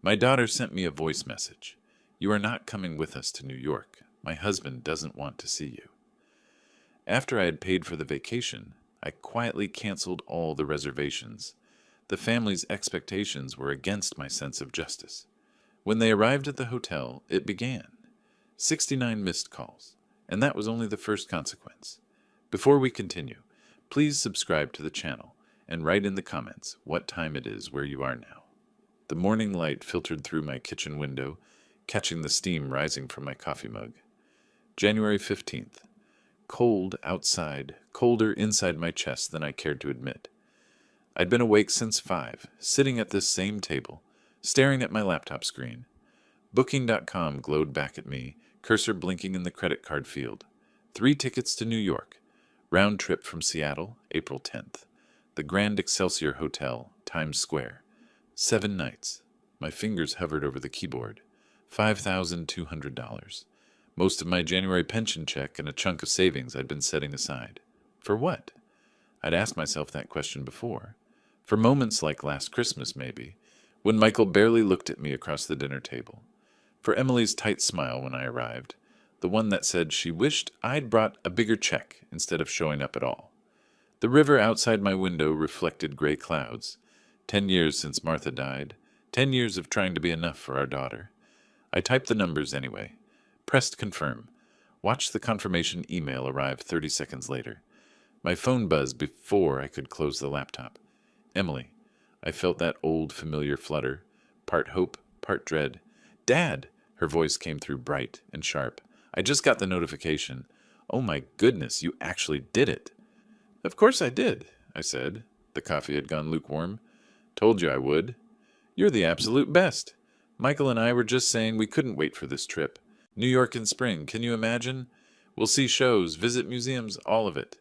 My daughter sent me a voice message. You are not coming with us to New York. My husband doesn't want to see you. After I had paid for the vacation, I quietly canceled all the reservations. The family's expectations were against my sense of justice. When they arrived at the hotel, it began. 69 missed calls, and that was only the first consequence. Before we continue, please subscribe to the channel and write in the comments what time it is where you are now. The morning light filtered through my kitchen window, catching the steam rising from my coffee mug. January 15th. Cold outside, colder inside my chest than I cared to admit. I'd been awake since 5, sitting at this same table, staring at my laptop screen. Booking.com glowed back at me, cursor blinking in the credit card field. 3 tickets to New York. Round trip from Seattle, April 10th. The Grand Excelsior Hotel, Times Square. 7 nights. My fingers hovered over the keyboard. $5,200. Most of my January pension check and a chunk of savings I'd been setting aside. For what? I'd asked myself that question before. For moments like last Christmas, maybe, when Michael barely looked at me across the dinner table. For Emily's tight smile when I arrived, the one that said she wished I'd brought a bigger check instead of showing up at all. The river outside my window reflected gray clouds. 10 years since Martha died. 10 years of trying to be enough for our daughter. I typed the numbers anyway. Pressed confirm. Watched the confirmation email arrive 30 seconds later. My phone buzzed before I could close the laptop. Emily. I felt that old familiar flutter. Part hope, part dread. Dad! Her voice came through bright and sharp. I just got the notification. Oh my goodness, you actually did it. Of course I did, I said. The coffee had gone lukewarm. Told you I would. You're the absolute best. Michael and I were just saying we couldn't wait for this trip. New York in spring, can you imagine? We'll see shows, visit museums, all of it.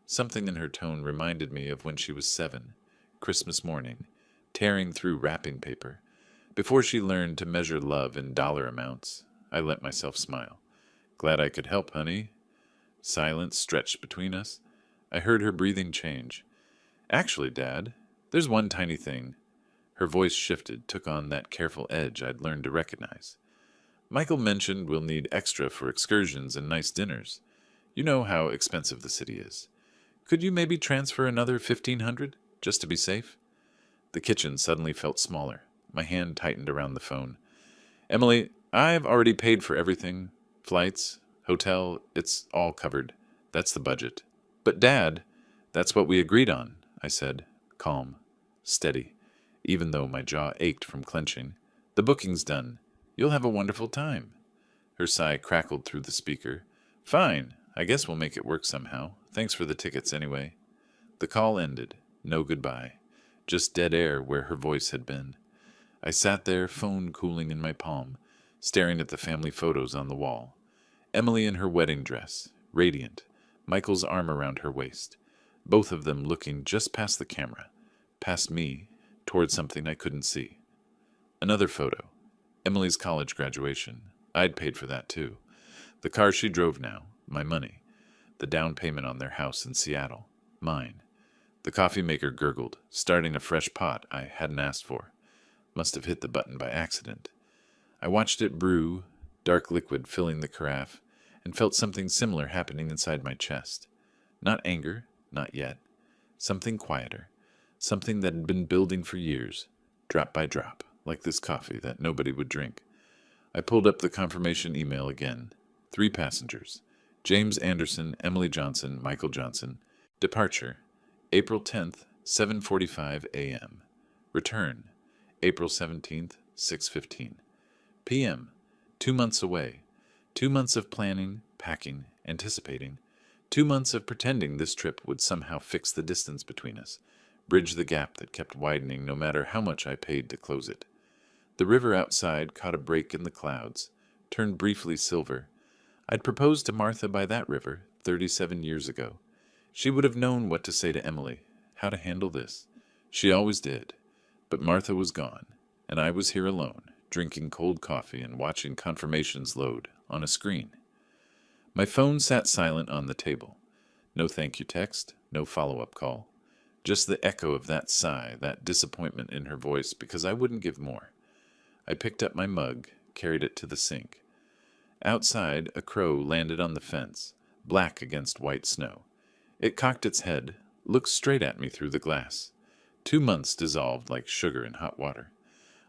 Something in her tone reminded me of when she was 7, Christmas morning, tearing through wrapping paper. Before she learned to measure love in dollar amounts, I let myself smile. Glad I could help, honey. Silence stretched between us. I heard her breathing change. Actually, Dad, there's one tiny thing. Her voice shifted, took on that careful edge I'd learned to recognize. Michael mentioned we'll need extra for excursions and nice dinners. You know how expensive the city is. Could you maybe transfer another $1,500, just to be safe? The kitchen suddenly felt smaller. My hand tightened around the phone. Emily, I've already paid for everything. Flights, hotel, it's all covered. That's the budget. But Dad, that's what we agreed on, I said, calm, steady, even though my jaw ached from clenching. The booking's done. You'll have a wonderful time. Her sigh crackled through the speaker. Fine, I guess we'll make it work somehow. Thanks for the tickets anyway. The call ended. No goodbye. Just dead air where her voice had been. I sat there, phone cooling in my palm, staring at the family photos on the wall. Emily in her wedding dress, radiant, Michael's arm around her waist, both of them looking just past the camera, past me, toward something I couldn't see. Another photo. Emily's college graduation. I'd paid for that too. The car she drove now, my money. The down payment on their house in Seattle, mine. The coffee maker gurgled, starting a fresh pot I hadn't asked for. Must have hit the button by accident. I watched it brew, dark liquid filling the carafe, and felt something similar happening inside my chest. Not anger, not yet. Something quieter. Something that had been building for years, drop by drop, like this coffee that nobody would drink. I pulled up the confirmation email again. 3 passengers. James Anderson, Emily Johnson, Michael Johnson. Departure. April 10th, 7:45 a.m. Return. April 17th, 6:15 p.m. 2 months away. 2 months of planning, packing, anticipating. 2 months of pretending this trip would somehow fix the distance between us, bridge the gap that kept widening no matter how much I paid to close it. The river outside caught a break in the clouds, turned briefly silver. I'd proposed to Martha by that river 37 years ago. She would have known what to say to Emily, how to handle this. She always did. But Martha was gone, and I was here alone, drinking cold coffee and watching confirmations load on a screen. My phone sat silent on the table. No thank you text, no follow-up call. Just the echo of that sigh, that disappointment in her voice because I wouldn't give more. I picked up my mug, carried it to the sink. Outside, a crow landed on the fence, black against white snow. It cocked its head, looked straight at me through the glass. 2 months dissolved like sugar in hot water.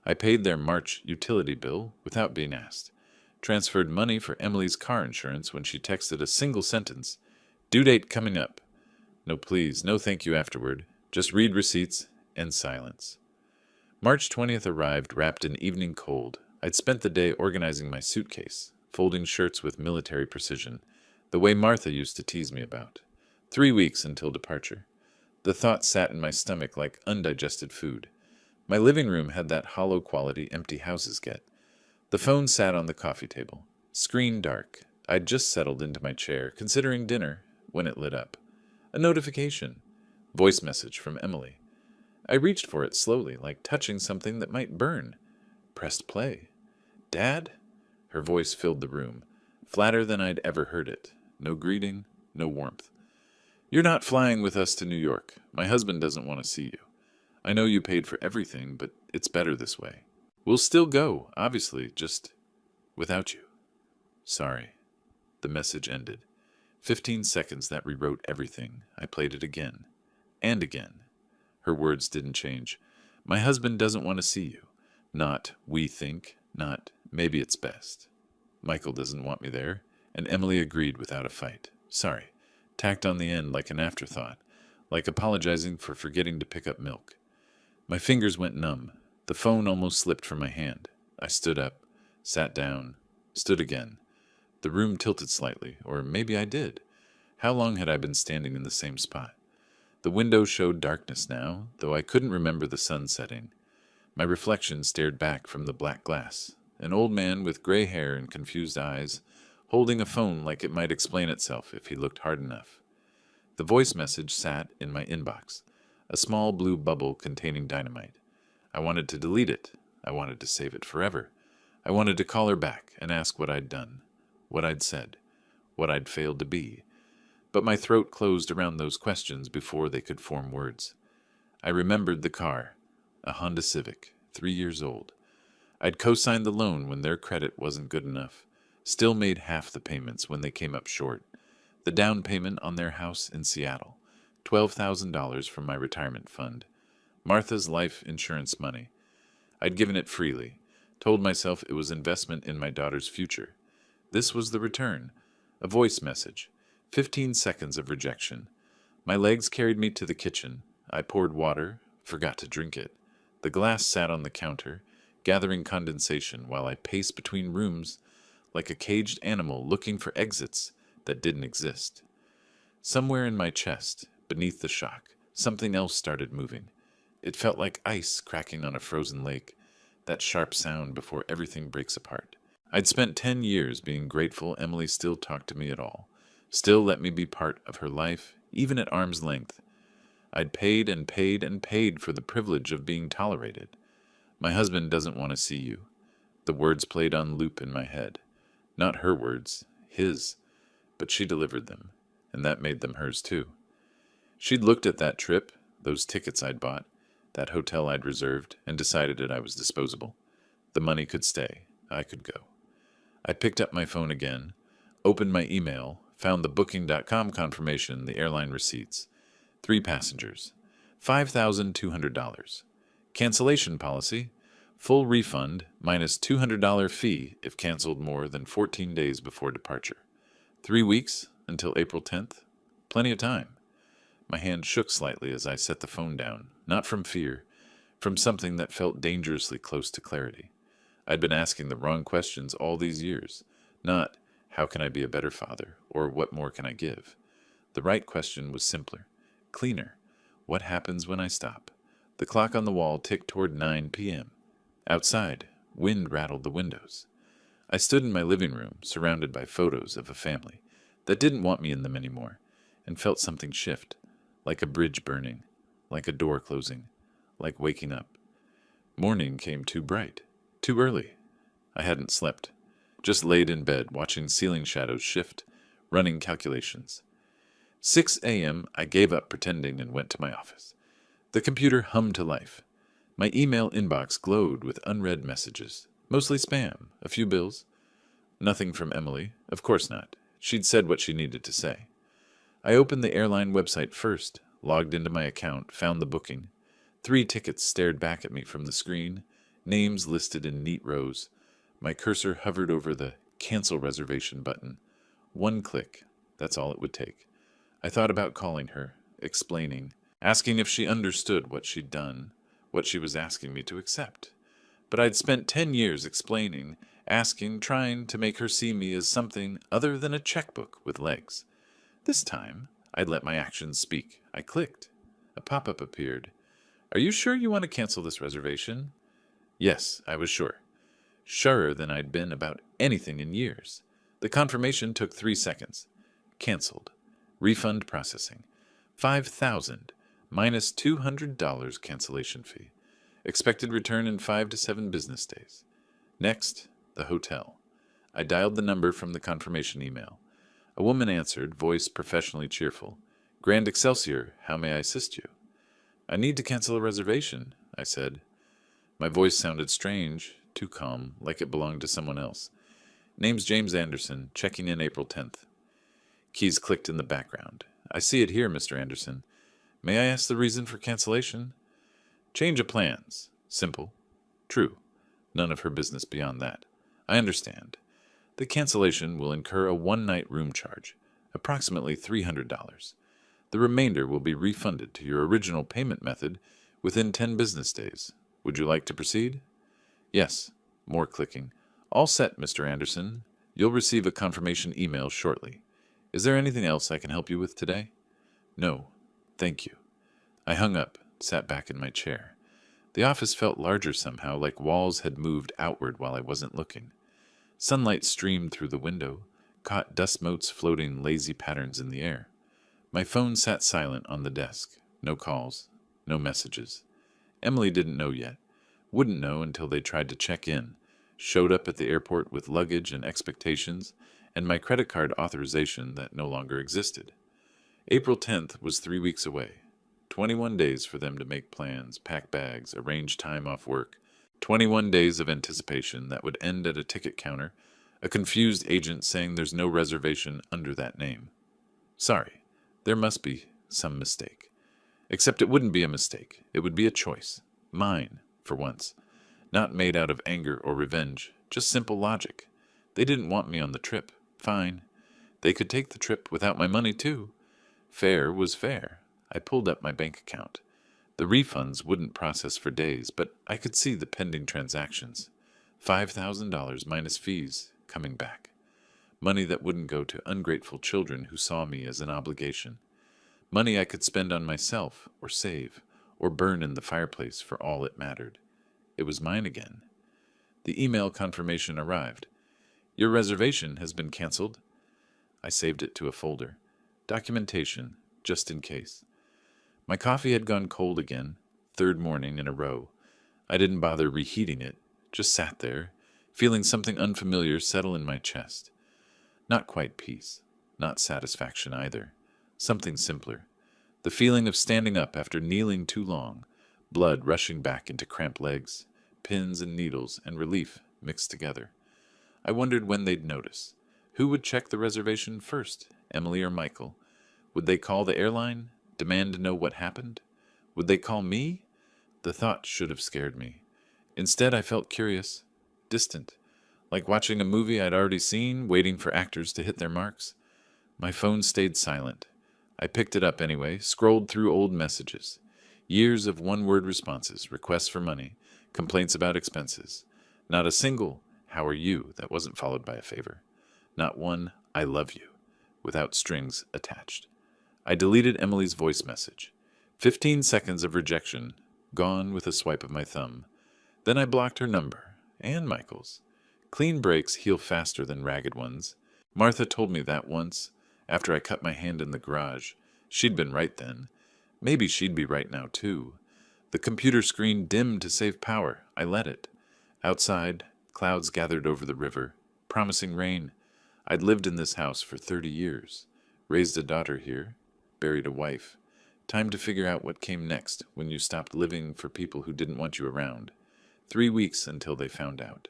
I paid their March utility bill without being asked. Transferred money for Emily's car insurance when she texted a single sentence. Due date coming up. No please, no thank you afterward. Just read receipts and silence. March 20th arrived wrapped in evening cold. I'd spent the day organizing my suitcase, folding shirts with military precision, the way Martha used to tease me about. 3 weeks until departure. The thought sat in my stomach like undigested food. My living room had that hollow quality empty houses get. The phone sat on the coffee table. Screen dark. I'd just settled into my chair, considering dinner, when it lit up. A notification. Voice message from Emily. I reached for it slowly, like touching something that might burn. Pressed play. Dad? Her voice filled the room, flatter than I'd ever heard it. No greeting, no warmth. You're not flying with us to New York. My husband doesn't want to see you. I know you paid for everything, but it's better this way. We'll still go, obviously, just without you. Sorry. The message ended. 15 seconds that rewrote everything. I played it again. And again. Her words didn't change. My husband doesn't want to see you. Not, we think. Not, maybe it's best. Michael doesn't want me there, and Emily agreed without a fight. Sorry. Tacked on the end like an afterthought, like apologizing for forgetting to pick up milk. My fingers went numb. The phone almost slipped from my hand. I stood up, sat down, stood again. The room tilted slightly, or maybe I did. How long had I been standing in the same spot? The window showed darkness now, though I couldn't remember the sun setting. My reflection stared back from the black glass. An old man with gray hair and confused eyes, holding a phone like it might explain itself if he looked hard enough. The voice message sat in my inbox, a small blue bubble containing dynamite. I wanted to delete it. I wanted to save it forever. I wanted to call her back and ask what I'd done, what I'd said, what I'd failed to be. But my throat closed around those questions before they could form words. I remembered the car, a Honda Civic, 3 years old. I'd co-signed the loan when their credit wasn't good enough, still made half the payments when they came up short. The down payment on their house in Seattle, $12,000 from my retirement fund. Martha's life insurance money. I'd given it freely, told myself it was investment in my daughter's future. This was the return, a voice message. 15 seconds of rejection. My legs carried me to the kitchen. I poured water, forgot to drink it. The glass sat on the counter, gathering condensation while I paced between rooms like a caged animal looking for exits that didn't exist. Somewhere in my chest, beneath the shock, something else started moving. It felt like ice cracking on a frozen lake, that sharp sound before everything breaks apart. I'd spent 10 years being grateful Emily still talked to me at all. Still let me be part of her life, even at arm's length. I'd paid and paid and paid for the privilege of being tolerated. My husband doesn't want to see you. The words played on loop in my head. Not her words, his. But she delivered them, and that made them hers too. She'd looked at that trip, those tickets I'd bought, that hotel I'd reserved, and decided that I was disposable. The money could stay. I could go. I picked up my phone again, opened my email, found the Booking.com confirmation, the airline receipts. 3 passengers. $5,200. Cancellation policy. Full refund minus $200 fee if canceled more than 14 days before departure. 3 weeks until April 10th. Plenty of time. My hand shook slightly as I set the phone down, not from fear, from something that felt dangerously close to clarity. I'd been asking the wrong questions all these years, not how can I be a better father, or what more can I give? The right question was simpler, cleaner. What happens when I stop? The clock on the wall ticked toward 9 p.m. Outside, wind rattled the windows. I stood in my living room, surrounded by photos of a family that didn't want me in them anymore, and felt something shift, like a bridge burning, like a door closing, like waking up. Morning came too bright, too early. I hadn't slept, just laid in bed watching ceiling shadows shift, running calculations. 6 a.m. I gave up pretending and went to my office. The computer hummed to life. My email inbox glowed with unread messages, mostly spam, a few bills. Nothing from Emily, of course not. She'd said what she needed to say. I opened the airline website first, logged into my account, found the booking. 3 tickets stared back at me from the screen, names listed in neat rows. My cursor hovered over the Cancel Reservation button. 1 click, that's all it would take. I thought about calling her, explaining, asking if she understood what she'd done, what she was asking me to accept. But I'd spent 10 years explaining, asking, trying to make her see me as something other than a checkbook with legs. This time, I'd let my actions speak. I clicked. A pop-up appeared. "Are you sure you want to cancel this reservation?" Yes, I was sure. Surer than I'd been about anything in years. The confirmation took 3 seconds. Canceled. Refund processing. 5,000 minus $200 cancellation fee. Expected return in 5 to 7 business days. Next, the hotel. I dialed the number from the confirmation email. A woman answered, voice professionally cheerful. "Grand Excelsior, how may I assist you?" "I need to cancel a reservation," I said. My voice sounded strange, too calm, like it belonged to someone else. "Name's James Anderson, checking in April 10th. Keys clicked in the background. "I see it here, Mr. Anderson. May I ask the reason for cancellation?" "Change of plans. Simple. True. None of her business beyond that. I understand. The cancellation will incur a one-night room charge, approximately $300. The remainder will be refunded to your original payment method within 10 business days. Would you like to proceed?" "Yes." More clicking. "All set, Mr. Anderson. You'll receive a confirmation email shortly. Is there anything else I can help you with today?" "No. Thank you." I hung up, sat back in my chair. The office felt larger somehow, like walls had moved outward while I wasn't looking. Sunlight streamed through the window, caught dust motes floating lazy patterns in the air. My phone sat silent on the desk. No calls, no messages. Emily didn't know yet. Wouldn't know until they tried to check in. Showed up at the airport with luggage and expectations, and my credit card authorization that no longer existed. April 10th was 3 weeks away. 21 days for them to make plans, pack bags, arrange time off work. 21 days of anticipation that would end at a ticket counter, a confused agent saying there's no reservation under that name. Sorry, there must be some mistake. Except it wouldn't be a mistake. It would be a choice. Mine, for once. Not made out of anger or revenge, just simple logic. They didn't want me on the trip. Fine. They could take the trip without my money, too. Fair was fair. I pulled up my bank account. The refunds wouldn't process for days, but I could see the pending transactions. $5,000 minus fees coming back. Money that wouldn't go to ungrateful children who saw me as an obligation. Money I could spend on myself, or save, or burn in the fireplace for all it mattered. It was mine again. The email confirmation arrived. "Your reservation has been canceled." I saved it to a folder. Documentation, just in case. My coffee had gone cold again, 3rd morning in a row. I didn't bother reheating it, just sat there, feeling something unfamiliar settle in my chest. Not quite peace, not satisfaction either. Something simpler. The feeling of standing up after kneeling too long, blood rushing back into cramped legs, pins and needles and relief mixed together. I wondered when they'd notice. Who would check the reservation first, Emily or Michael? Would they call the airline, demand to know what happened? Would they call me? The thought should have scared me. Instead, I felt curious, distant, like watching a movie I'd already seen, waiting for actors to hit their marks. My phone stayed silent. I picked it up anyway, scrolled through old messages. Years of one-word responses, requests for money, complaints about expenses. Not a single "How are you?" that wasn't followed by a favor. Not one "I love you," without strings attached. I deleted Emily's voice message. 15 seconds of rejection, gone with a swipe of my thumb. Then I blocked her number, and Michael's. Clean breaks heal faster than ragged ones. Martha told me that once, after I cut my hand in the garage. She'd been right then. Maybe she'd be right now, too. The computer screen dimmed to save power. I let it. Outside, clouds gathered over the river, promising rain. I'd lived in this house for 30 years, raised a daughter here, buried a wife, Time to figure out what came next when you stopped living for people who didn't want you around. 3 weeks until they found out.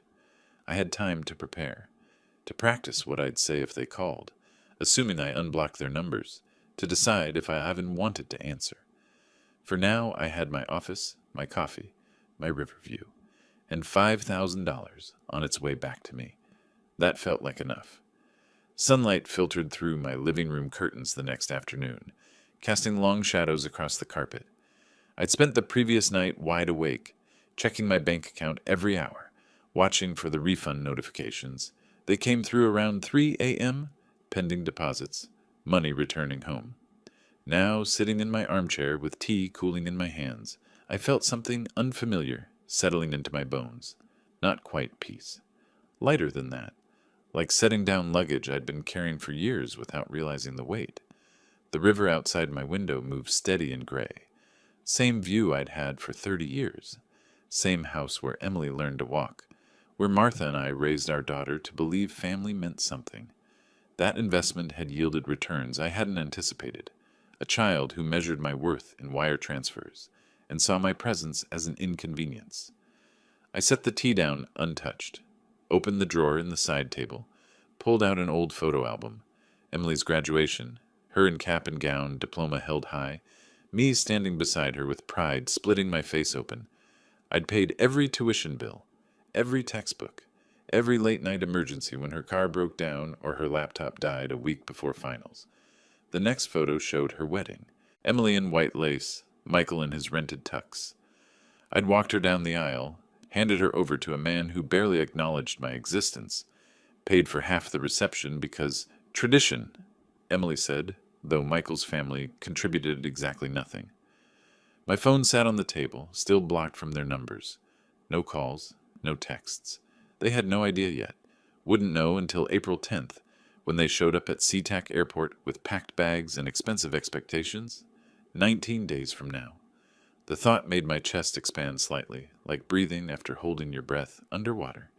I had time to prepare, to practice what I'd say if they called, assuming I unblocked their numbers, to decide if I even wanted to answer. For now, I had my office, my coffee, my Riverview, and $5,000 on its way back to me. That felt like enough. Sunlight filtered through my living room curtains the next afternoon, casting long shadows across the carpet. I'd spent the previous night wide awake, checking my bank account every hour, watching for the refund notifications. They came through around 3 a.m., pending deposits, money returning home. Now, sitting in my armchair with tea cooling in my hands, I felt something unfamiliar settling into my bones. Not quite peace. Lighter than that, like setting down luggage I'd been carrying for years without realizing the weight. The river outside my window moved steady and gray. Same view I'd had for 30 years. Same house where Emily learned to walk, where Martha and I raised our daughter to believe family meant something. That investment had yielded returns I hadn't anticipated. A child who measured my worth in wire transfers and saw my presence as an inconvenience. I set the tea down untouched, opened the drawer in the side table, pulled out an old photo album, Emily's graduation, her in cap and gown, diploma held high, me standing beside her with pride splitting my face open. I'd paid every tuition bill, every textbook, every late-night emergency when her car broke down or her laptop died a week before finals. The next photo showed her wedding, Emily in white lace, Michael in his rented tux. I'd walked her down the aisle, handed her over to a man who barely acknowledged my existence, paid for half the reception because tradition, Emily said, though Michael's family contributed exactly nothing. My phone sat on the table, still blocked from their numbers. No calls, no texts. They had no idea yet. Wouldn't know until April 10th, when they showed up at SeaTac Airport with packed bags and expensive expectations. 19 days from now. The thought made my chest expand slightly, like breathing after holding your breath underwater.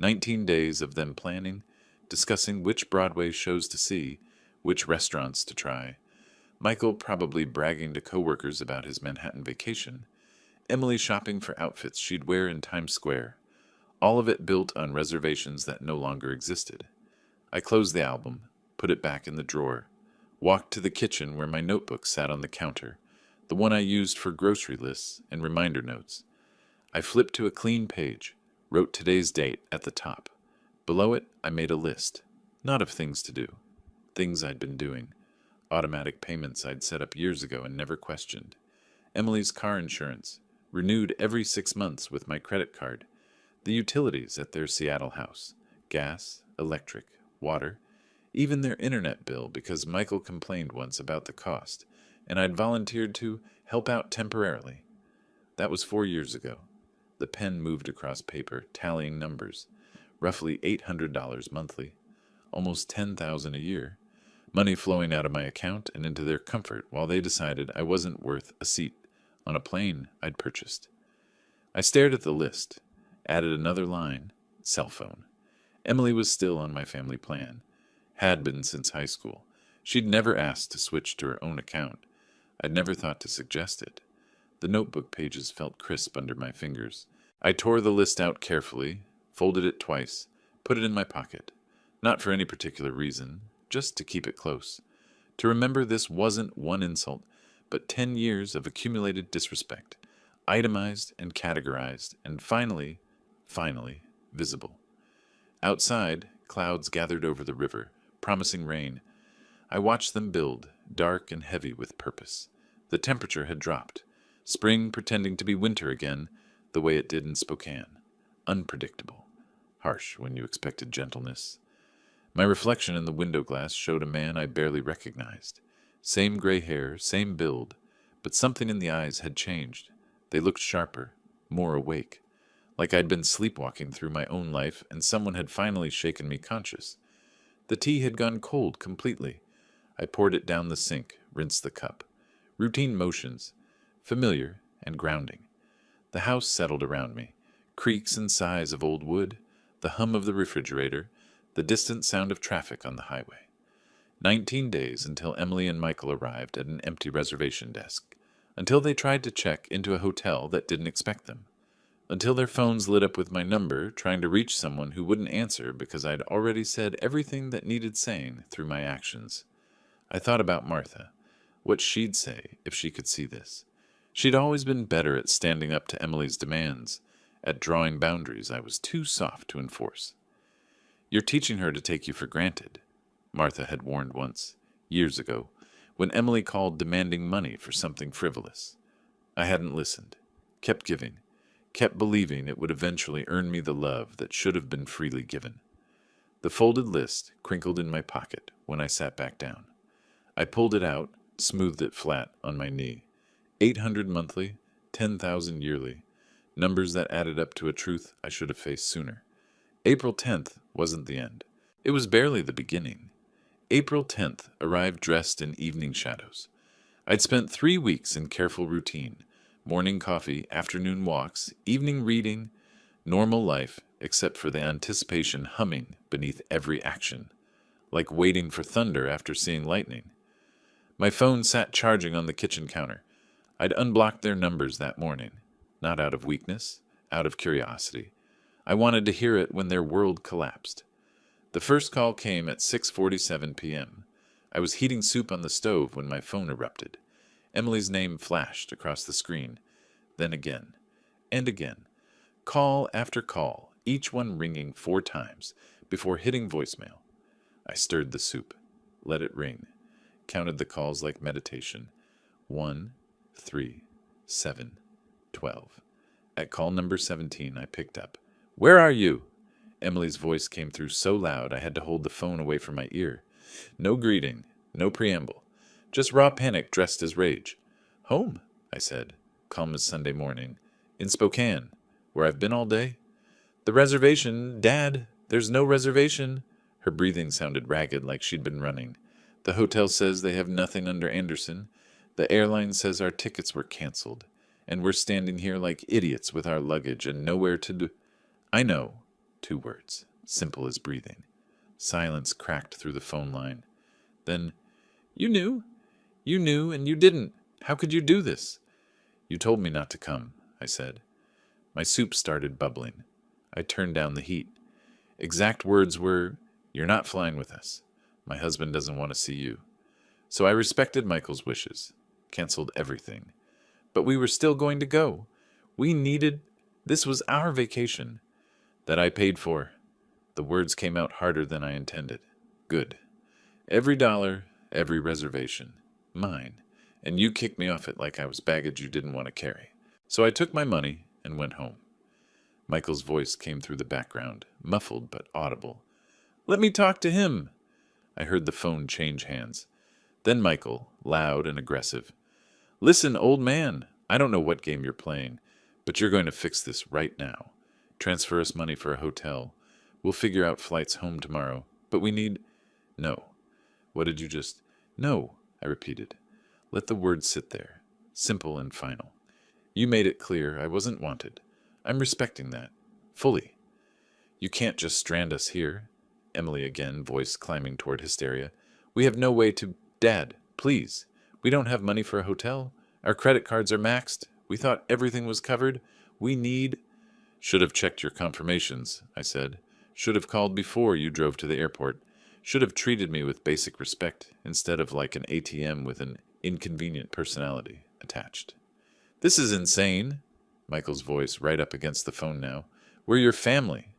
19 days of them planning, discussing which Broadway shows to see, which restaurants to try. Michael probably bragging to coworkers about his Manhattan vacation. Emily shopping for outfits she'd wear in Times Square. All of it built on reservations that no longer existed. I closed the album, put it back in the drawer, walked to the kitchen where my notebook sat on the counter, the one I used for grocery lists and reminder notes. I flipped to a clean page, wrote today's date at the top. Below it, I made a list, not of things to do, things I'd been doing, automatic payments I'd set up years ago and never questioned. Emily's car insurance, renewed every 6 months with my credit card, the utilities at their Seattle house, gas, electric, water, even their internet bill because Michael complained once about the cost, and I'd volunteered to help out temporarily. That was 4 years ago. The pen moved across paper, tallying numbers. Roughly $800 monthly, almost $10,000 a year. Money flowing out of my account and into their comfort while they decided I wasn't worth a seat on a plane I'd purchased. I stared at the list, added another line, cell phone. Emily was still on my family plan, had been since high school. She'd never asked to switch to her own account. I'd never thought to suggest it. The notebook pages felt crisp under my fingers. I tore the list out carefully, folded it twice, put it in my pocket. Not for any particular reason, just to keep it close. To remember this wasn't one insult, but 10 years of accumulated disrespect, itemized and categorized, and finally, visible. Outside, clouds gathered over the river, promising rain. I watched them build, dark and heavy with purpose. The temperature had dropped, spring pretending to be winter again, the way it did in Spokane. Unpredictable. Harsh when you expected gentleness. My reflection in the window glass showed a man I barely recognized. Same gray hair, same build, but something in the eyes had changed. They looked sharper, more awake, like I'd been sleepwalking through my own life and someone had finally shaken me conscious. The tea had gone cold completely. I poured it down the sink, rinsed the cup. Routine motions, familiar and grounding. The house settled around me, creaks and sighs of old wood, the hum of the refrigerator, the distant sound of traffic on the highway. 19 days until Emily and Michael arrived at an empty reservation desk. Until they tried to check into a hotel that didn't expect them. Until their phones lit up with my number, trying to reach someone who wouldn't answer because I'd already said everything that needed saying through my actions. I thought about Martha, what she'd say if she could see this. She'd always been better at standing up to Emily's demands, at drawing boundaries I was too soft to enforce. "You're teaching her to take you for granted," Martha had warned once, years ago, when Emily called demanding money for something frivolous. I hadn't listened, kept giving, kept believing it would eventually earn me the love that should have been freely given. The folded list crinkled in my pocket when I sat back down. I pulled it out, smoothed it flat on my knee. 800 monthly, 10,000 yearly, numbers that added up to a truth I should have faced sooner. April 10th wasn't the end. It was barely the beginning. April 10th arrived dressed in evening shadows. I'd spent 3 weeks in careful routine, morning coffee, afternoon walks, evening reading, normal life except for the anticipation humming beneath every action, like waiting for thunder after seeing lightning. My phone sat charging on the kitchen counter. I'd unblocked their numbers that morning, not out of weakness, out of curiosity. I wanted to hear it when their world collapsed. The first call came at 6:47 p.m. I was heating soup on the stove when my phone erupted. Emily's name flashed across the screen, then again, and again. Call after call, each one ringing 4 times, before hitting voicemail. I stirred the soup, let it ring, counted the calls like meditation. 1, 3, 7, 12. At call number 17, I picked up. "Where are you?" Emily's voice came through so loud I had to hold the phone away from my ear. No greeting, no preamble, just raw panic dressed as rage. "Home," I said, calm as Sunday morning. "In Spokane, where I've been all day." "The reservation, Dad, there's no reservation." Her breathing sounded ragged like she'd been running. "The hotel says they have nothing under Anderson. The airline says our tickets were canceled. And we're standing here like idiots with our luggage and nowhere to do." "I know." 2 words, simple as breathing. Silence cracked through the phone line. Then, "You knew. You knew, and you didn't. How could you do this?" "You told me not to come," I said. My soup started bubbling. I turned down the heat. Exact words were, "You're not flying with us. My husband doesn't want to see you." So I respected Michael's wishes, canceled everything. But we were still going to go. This was our vacation. That I paid for. The words came out harder than I intended. Good. Every dollar, every reservation. Mine. And you kicked me off it like I was baggage you didn't want to carry. So I took my money and went home. Michael's voice came through the background, muffled but audible. "Let me talk to him." I heard the phone change hands. Then Michael, loud and aggressive. "Listen, old man, I don't know what game you're playing, but you're going to fix this right now. Transfer us money for a hotel. We'll figure out flights home tomorrow, but we need—" "No." "What did you just—" "No," I repeated. Let the words sit there, simple and final. "You made it clear I wasn't wanted. I'm respecting that. Fully. You can't just strand us here." Emily again, voice climbing toward hysteria. "We have no way to— Dad, please. We don't have money for a hotel. Our credit cards are maxed. We thought everything was covered. We need—" "Should have checked your confirmations," I said. "Should have called before you drove to the airport. Should have treated me with basic respect instead of like an ATM with an inconvenient personality attached." "This is insane." Michael's voice right up against the phone now. "We're your family.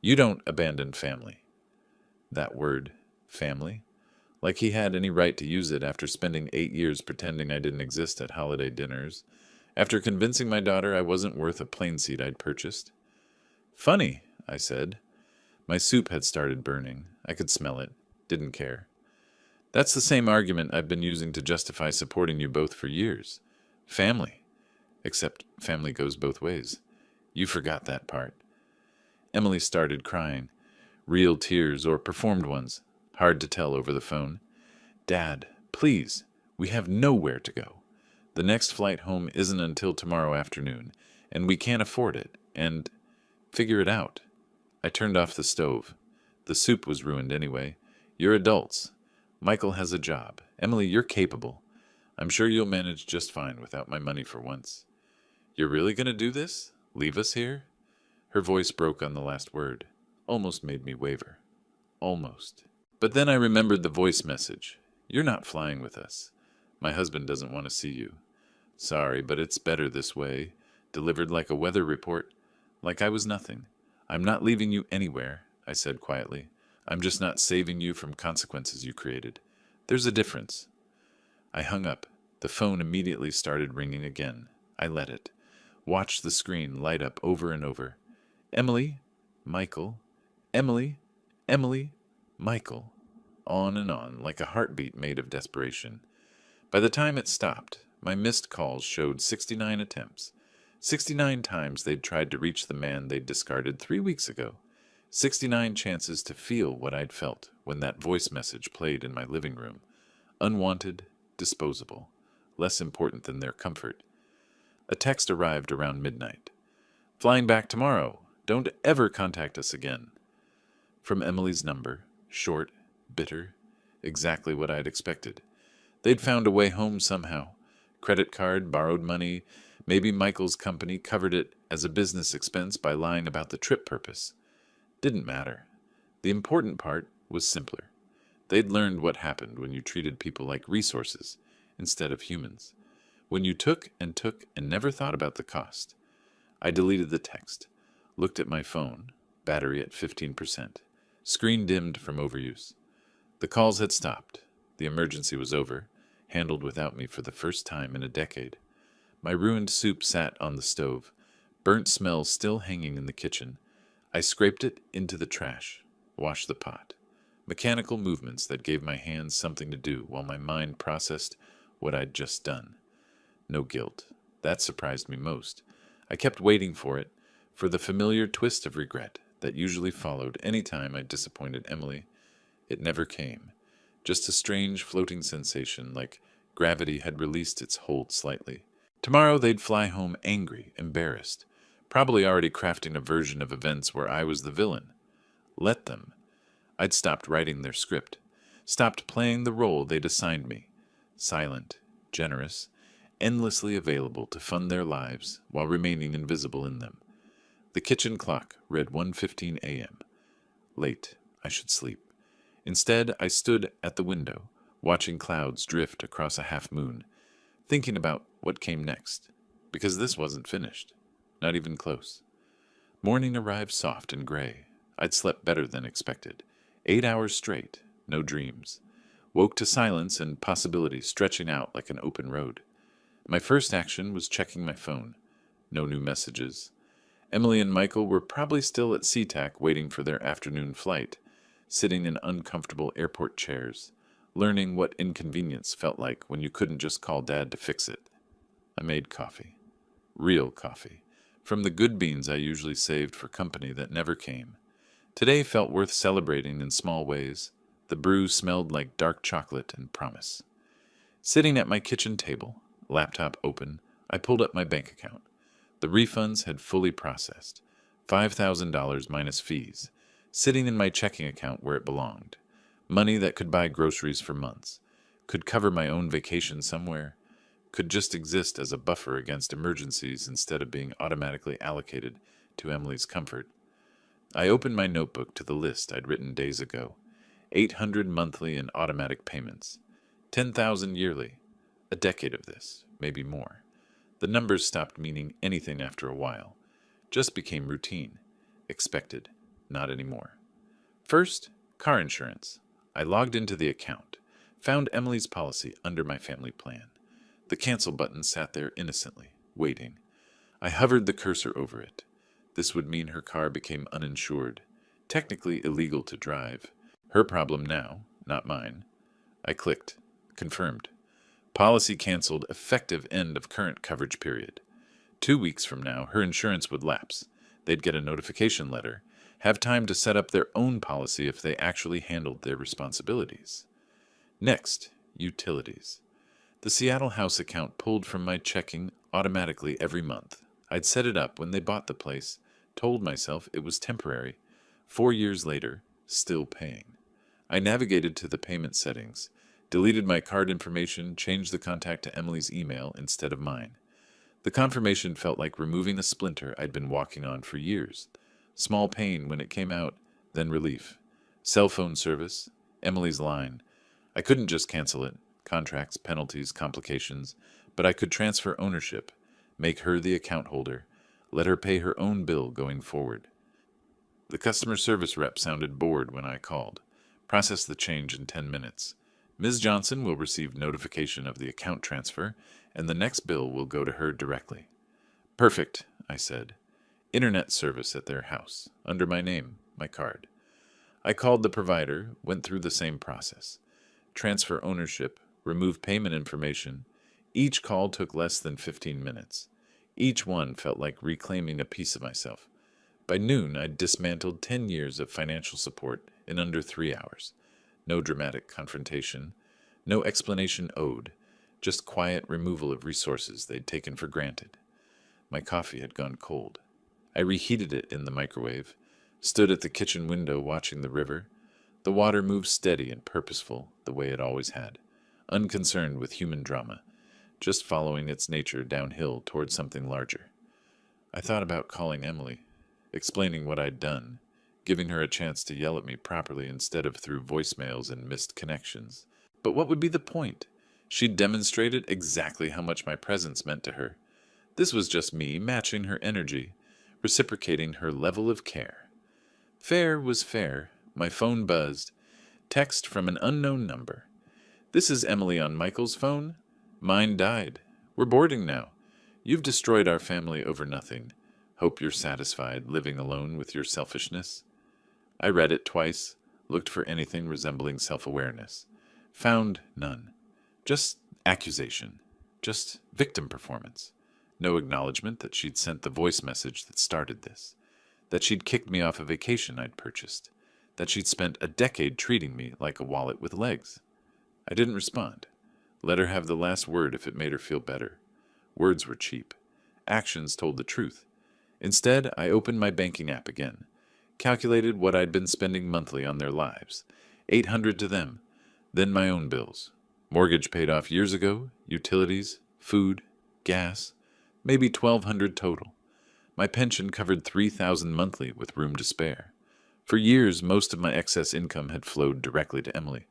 You don't abandon family." That word, family. Like he had any right to use it after spending 8 years pretending I didn't exist at holiday dinners. After convincing my daughter I wasn't worth a plane seat I'd purchased. "Funny," I said. My soup had started burning. I could smell it. Didn't care. "That's the same argument I've been using to justify supporting you both for years. Family. Except family goes both ways. You forgot that part." Emily started crying. Real tears or performed ones. Hard to tell over the phone. "Dad, please. We have nowhere to go. The next flight home isn't until tomorrow afternoon, and we can't afford it, and— figure it out." I turned off the stove. The soup was ruined anyway. "You're adults. Michael has a job. Emily, you're capable. I'm sure you'll manage just fine without my money for once. You're really going to do this? Leave us here? Her voice broke on the last word. Almost made me waver. Almost. But then I remembered the voice message. You're not flying with us. My husband doesn't want to see you. Sorry, but it's better this way. Delivered like a weather report. Like I was nothing. I'm not leaving you anywhere, I said quietly. I'm just not saving you from consequences you created. There's a difference. I hung up. The phone immediately started ringing again. I let it. Watched the screen light up over and over. Emily, Michael, Emily, Emily, Michael. On and on, like a heartbeat made of desperation. By the time it stopped, my missed calls showed 69 attempts. 69 times they'd tried to reach the man they'd discarded 3 weeks ago. 69 chances to feel what I'd felt when that voice message played in my living room. Unwanted, disposable, less important than their comfort. A text arrived around midnight. Flying back tomorrow. Don't ever contact us again. From Emily's number, short, bitter, exactly what I'd expected. They'd found a way home somehow. Credit card, borrowed money, maybe Michael's company covered it as a business expense by lying about the trip purpose. Didn't matter. The important part was simpler. They'd learned what happened when you treated people like resources instead of humans. When you took and never thought about the cost. I deleted the text, looked at my phone, battery at 15%, screen dimmed from overuse. The calls had stopped. The emergency was over, handled without me for the first time in a decade. My ruined soup sat on the stove, burnt smell still hanging in the kitchen. I scraped it into the trash, washed the pot. Mechanical movements that gave my hands something to do while my mind processed what I'd just done. No guilt. That surprised me most. I kept waiting for it, for the familiar twist of regret that usually followed any time I disappointed Emily. It never came. Just a strange floating sensation, like gravity had released its hold slightly. Tomorrow they'd fly home angry, embarrassed, probably already crafting a version of events where I was the villain. Let them. I'd stopped writing their script, stopped playing the role they'd assigned me. Silent, generous, endlessly available to fund their lives while remaining invisible in them. The kitchen clock read 1:15 a.m. Late. I should sleep. Instead, I stood at the window, watching clouds drift across a half moon, thinking about what came next, because this wasn't finished, not even close. Morning arrived soft and gray. I'd slept better than expected. 8 hours straight, no dreams. Woke to silence and possibility stretching out like an open road. My first action was checking my phone. No new messages. Emily and Michael were probably still at SeaTac waiting for their afternoon flight, sitting in uncomfortable airport chairs, learning what inconvenience felt like when you couldn't just call Dad to fix it. I made coffee. Real coffee. From the good beans I usually saved for company that never came. Today felt worth celebrating in small ways. The brew smelled like dark chocolate and promise. Sitting at my kitchen table, laptop open, I pulled up my bank account. The refunds had fully processed. $5,000 minus fees, sitting in my checking account where it belonged. Money that could buy groceries for months, could cover my own vacation somewhere, could just exist as a buffer against emergencies instead of being automatically allocated to Emily's comfort. I opened my notebook to the list I'd written days ago. 800 monthly and automatic payments. 10,000 yearly. A decade of this, maybe more. The numbers stopped meaning anything after a while. Just became routine. Expected. Not anymore. First, car insurance. I logged into the account. Found Emily's policy under my family plan. The cancel button sat there innocently, waiting. I hovered the cursor over it. This would mean her car became uninsured. Technically illegal to drive. Her problem now, not mine. I clicked. Confirmed. Policy canceled effective end of current coverage period. 2 weeks from now, her insurance would lapse. They'd get a notification letter, have time to set up their own policy if they actually handled their responsibilities. Next, utilities. The Seattle House account pulled from my checking automatically every month. I'd set it up when they bought the place, told myself it was temporary. 4 years later, still paying. I navigated to the payment settings, deleted my card information, changed the contact to Emily's email instead of mine. The confirmation felt like removing a splinter I'd been walking on for years. Small pain when it came out, then relief. Cell phone service, Emily's line. I couldn't just cancel it. Contracts, penalties, complications. But I could transfer ownership, make her the account holder, let her pay her own bill going forward. The customer service rep sounded bored when I called. Process the change in 10 minutes. Ms. Johnson will receive notification of the account transfer, and the next bill will go to her directly. Perfect, I said. Internet service at their house, under my name, my card. I called the provider, went through the same process. Transfer ownership, remove payment information. Each call took less than 15 minutes. Each one felt like reclaiming a piece of myself. By noon, I'd dismantled 10 years of financial support in under 3 hours. No dramatic confrontation, no explanation owed, just quiet removal of resources they'd taken for granted. My coffee had gone cold. I reheated it in the microwave, stood at the kitchen window watching the river. The water moved steady and purposeful the way it always had, unconcerned with human drama, just following its nature downhill toward something larger. I thought about calling Emily, explaining what I'd done, giving her a chance to yell at me properly instead of through voicemails and missed connections. But what would be the point? She'd demonstrated exactly how much my presence meant to her. This was just me matching her energy, reciprocating her level of care. Fair was fair. My phone buzzed. Text from an unknown number. This is Emily on Michael's phone. Mine died. We're boarding now. You've destroyed our family over nothing. Hope you're satisfied living alone with your selfishness. I read it twice, looked for anything resembling self-awareness. Found none. Just accusation. Just victim performance. No acknowledgement that she'd sent the voice message that started this. That she'd kicked me off a vacation I'd purchased. That she'd spent a decade treating me like a wallet with legs. I didn't respond. Let her have the last word if it made her feel better. Words were cheap. Actions told the truth. Instead, I opened my banking app again. Calculated what I'd been spending monthly on their lives. $800 to them. Then my own bills. Mortgage paid off years ago, utilities, food, gas, maybe $1,200 total. My pension covered $3,000 monthly with room to spare. For years, most of my excess income had flowed directly to Emily.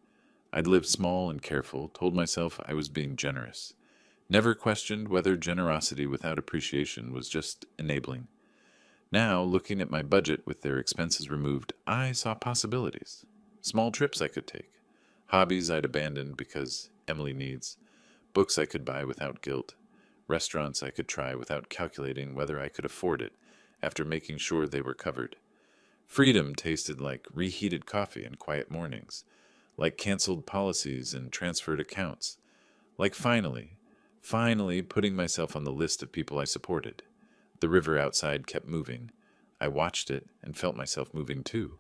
I'd lived small and careful, told myself I was being generous. Never questioned whether generosity without appreciation was just enabling. Now, looking at my budget with their expenses removed, I saw possibilities. Small trips I could take. Hobbies I'd abandoned because Emily needs. Books I could buy without guilt. Restaurants I could try without calculating whether I could afford it, after making sure they were covered. Freedom tasted like reheated coffee and quiet mornings, like canceled policies and transferred accounts, like finally putting myself on the list of people I supported. The river outside kept moving. I watched it and felt myself moving too,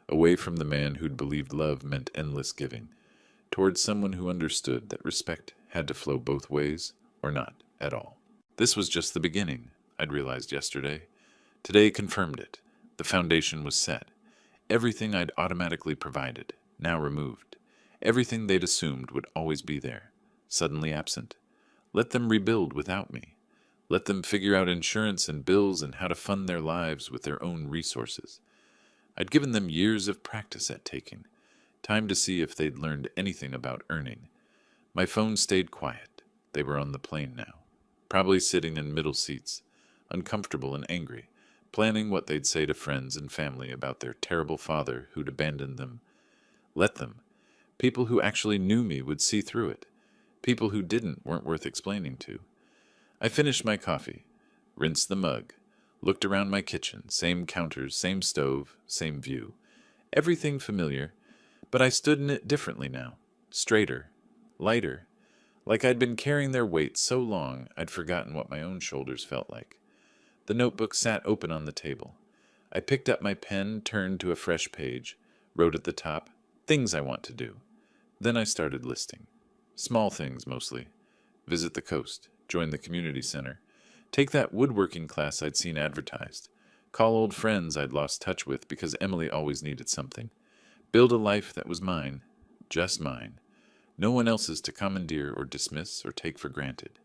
away from the man who'd believed love meant endless giving, towards someone who understood that respect had to flow both ways or not at all. This was just the beginning, I'd realized yesterday. Today confirmed it. The foundation was set. Everything I'd automatically provided, now removed. Everything they'd assumed would always be there, suddenly absent. Let them rebuild without me. Let them figure out insurance and bills and how to fund their lives with their own resources. I'd given them years of practice at taking, time to see if they'd learned anything about earning. My phone stayed quiet. They were on the plane now, probably sitting in middle seats, uncomfortable and angry, planning what they'd say to friends and family about their terrible father who'd abandoned them. Let them. People who actually knew me would see through it. People who didn't weren't worth explaining to. I finished my coffee, rinsed the mug, looked around my kitchen, same counters, same stove, same view. Everything familiar, but I stood in it differently now, straighter, lighter, like I'd been carrying their weight so long I'd forgotten what my own shoulders felt like. The notebook sat open on the table. I picked up my pen, turned to a fresh page, wrote at the top, things I want to do. Then I started listing. Small things, mostly. Visit the coast, join the community center, take that woodworking class I'd seen advertised, call old friends I'd lost touch with because Emily always needed something, Build a life that was mine, just mine. No one else's to commandeer or dismiss or take for granted.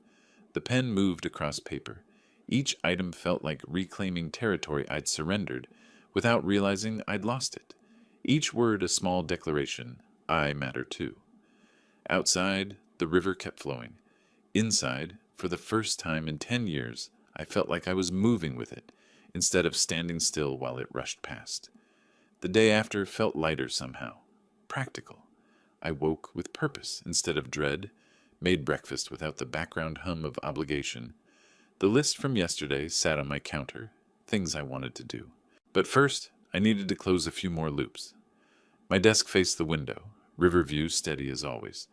The pen moved across paper. Each item felt like reclaiming territory I'd surrendered without realizing I'd lost it. Each word a small declaration, I matter too. Outside, the river kept flowing. Inside, for the first time in 10 years, I felt like I was moving with it, instead of standing still while it rushed past. The day after felt lighter somehow, practical. I woke with purpose instead of dread, made breakfast without the background hum of obligation. The list from yesterday sat on my counter, things I wanted to do. But first, I needed to close a few more loops. My desk faced the window, river view steady as always.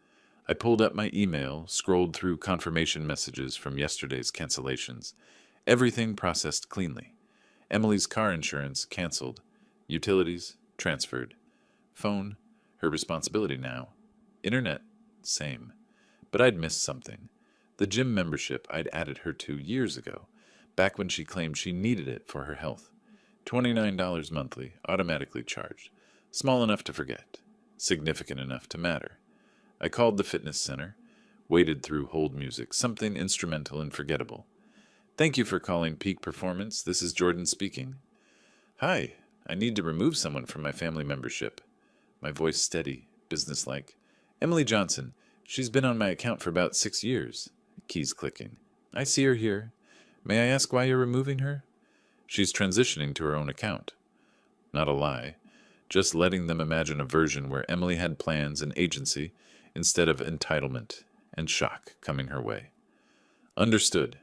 I pulled up my email, scrolled through confirmation messages from yesterday's cancellations. Everything processed cleanly. Emily's car insurance canceled. Utilities transferred. Phone, her responsibility now. Internet, same. But I'd missed something. The gym membership I'd added her to years ago, back when she claimed she needed it for her health. $29 monthly, automatically charged. Small enough to forget. Significant enough to matter. I called the fitness center, waded through hold music, something instrumental and forgettable. Thank you for calling Peak Performance. This is Jordan speaking. Hi, I need to remove someone from my family membership. My voice steady, businesslike. Emily Johnson. She's been on my account for about 6 years. Keys clicking. I see her here. May I ask why you're removing her? She's transitioning to her own account. Not a lie. Just letting them imagine a version where Emily had plans and agency instead of entitlement and shock coming her way. Understood.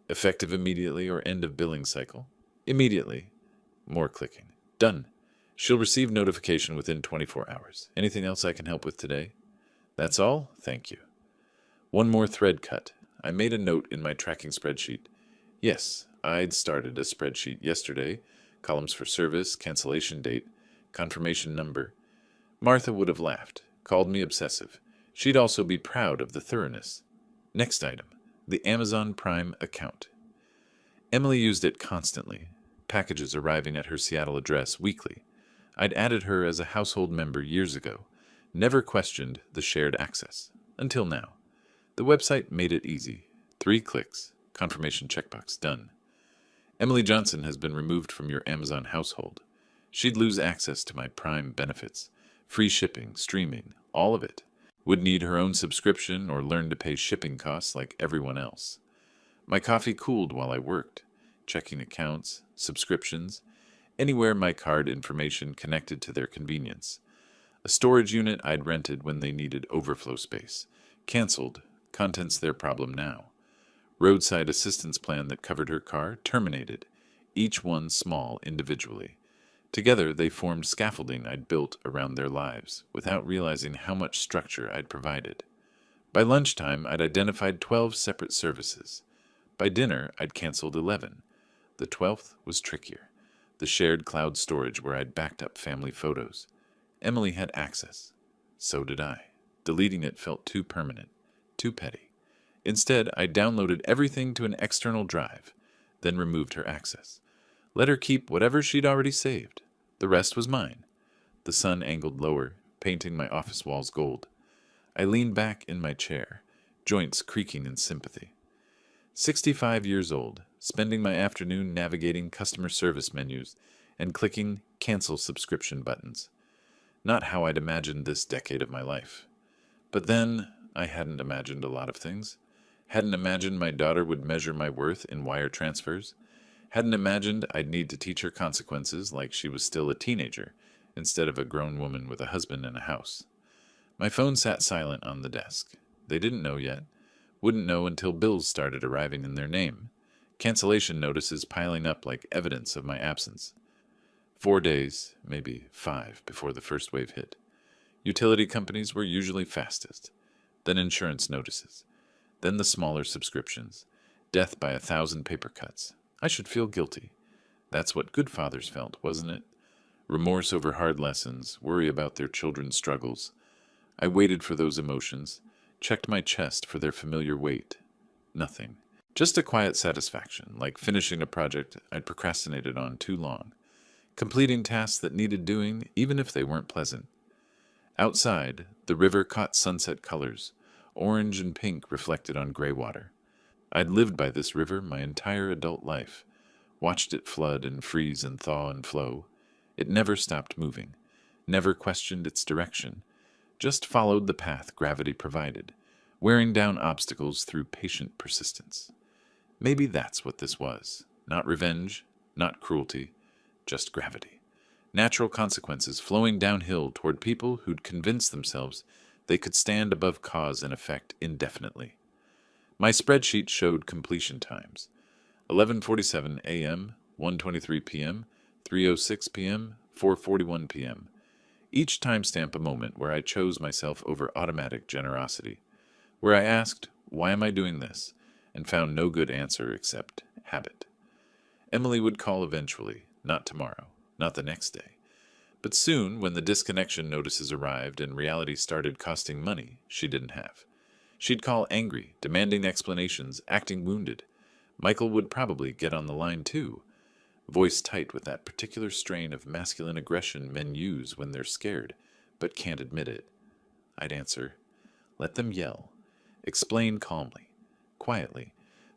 Effective immediately or end of billing cycle? Immediately. More clicking. Done. She'll receive notification within 24 hours. Anything else I can help with today? That's all? Thank you. One more thread cut. I made a note in my tracking spreadsheet. Yes, I'd started a spreadsheet yesterday. Columns for service, cancellation date, confirmation number. Martha would have laughed, called me obsessive. She'd also be proud of the thoroughness. Next item, the Amazon Prime account. Emily used it constantly, packages arriving at her Seattle address weekly. I'd added her as a household member years ago, never questioned the shared access, until now. The website made it easy. 3 clicks, confirmation checkbox done. Emily Johnson has been removed from your Amazon household. She'd lose access to my Prime benefits, free shipping, streaming, all of it. Would need her own subscription or learn to pay shipping costs like everyone else. My coffee cooled while I worked, checking accounts, subscriptions, anywhere my card information connected to their convenience. A storage unit I'd rented when they needed overflow space. Canceled, contents their problem now. Roadside assistance plan that covered her car, terminated, each one small individually. Together they formed scaffolding I'd built around their lives, without realizing how much structure I'd provided. By lunchtime, I'd identified 12 separate services. By dinner, I'd canceled 11. The 12th was trickier. The shared cloud storage where I'd backed up family photos. Emily had access. So did I. Deleting it felt too permanent, too petty. Instead, I downloaded everything to an external drive, then removed her access. Let her keep whatever she'd already saved. The rest was mine. The sun angled lower, painting my office walls gold. I leaned back in my chair, joints creaking in sympathy. 65 years old, spending my afternoon navigating customer service menus and clicking cancel subscription buttons. Not how I'd imagined this decade of my life. But then, I hadn't imagined a lot of things. Hadn't imagined my daughter would measure my worth in wire transfers. Hadn't imagined I'd need to teach her consequences like she was still a teenager, instead of a grown woman with a husband and a house. My phone sat silent on the desk. They didn't know yet. Wouldn't know until bills started arriving in their name. Cancellation notices piling up like evidence of my absence. 4 days, maybe 5, before the first wave hit. Utility companies were usually fastest. Then insurance notices. Then the smaller subscriptions. Death by 1,000 paper cuts. I should feel guilty. That's what good fathers felt, wasn't it? Remorse over hard lessons, worry about their children's struggles. I waited for those emotions, checked my chest for their familiar weight. Nothing. Just a quiet satisfaction, like finishing a project I'd procrastinated on too long. Completing tasks that needed doing, even if they weren't pleasant. Outside, the river caught sunset colors, orange and pink reflected on gray water. I'd lived by this river my entire adult life, watched it flood and freeze and thaw and flow. It never stopped moving, never questioned its direction, just followed the path gravity provided, wearing down obstacles through patient persistence. Maybe that's what this was. Not revenge, not cruelty, just gravity. Natural consequences flowing downhill toward people who'd convinced themselves they could stand above cause and effect indefinitely. My spreadsheet showed completion times: 11:47 a.m., 1:23 p.m., 3:06 p.m., 4:41 p.m. Each timestamp a moment where I chose myself over automatic generosity, where I asked, "Why am I doing this?" and found no good answer except habit. Emily would call eventually, not tomorrow, not the next day. But soon, when the disconnection notices arrived and reality started costing money she didn't have, she'd call angry, demanding explanations, acting wounded. Michael would probably get on the line too, voice tight with that particular strain of masculine aggression men use when they're scared, but can't admit it. I'd answer, "Let them yell. Explain calmly, quietly,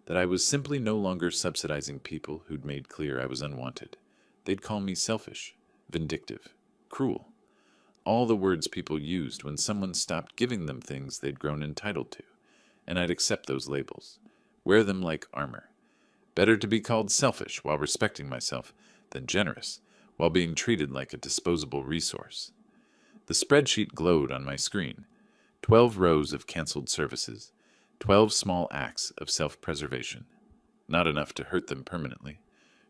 that I was simply no longer subsidizing people who'd made clear I was unwanted. They'd call me selfish, vindictive, cruel. All the words people used when someone stopped giving them things they'd grown entitled to, and I'd accept those labels, wear them like armor. Better to be called selfish while respecting myself than generous while being treated like a disposable resource." The spreadsheet glowed on my screen. 12 rows of canceled services, 12 small acts of self-preservation. Not enough to hurt them permanently,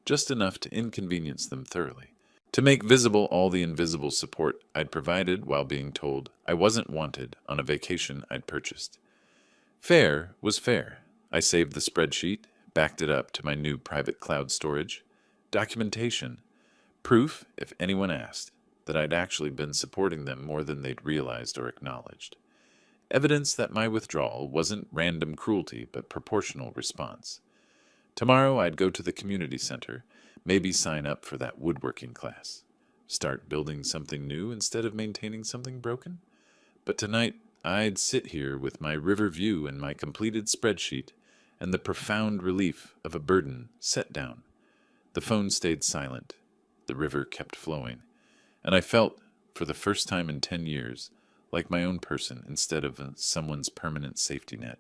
just enough to inconvenience them thoroughly, to make visible all the invisible support I'd provided while being told I wasn't wanted on a vacation I'd purchased. Fair was fair. I saved the spreadsheet, backed it up to my new private cloud storage. Documentation. Proof, if anyone asked, that I'd actually been supporting them more than they'd realized or acknowledged. Evidence that my withdrawal wasn't random cruelty but proportional response. Tomorrow I'd go to the community center, maybe sign up for that woodworking class. Start building something new instead of maintaining something broken. But tonight I'd sit here with my river view and my completed spreadsheet and the profound relief of a burden set down. The phone stayed silent. The river kept flowing. And I felt, for the first time in 10 years, like my own person instead of someone's permanent safety net.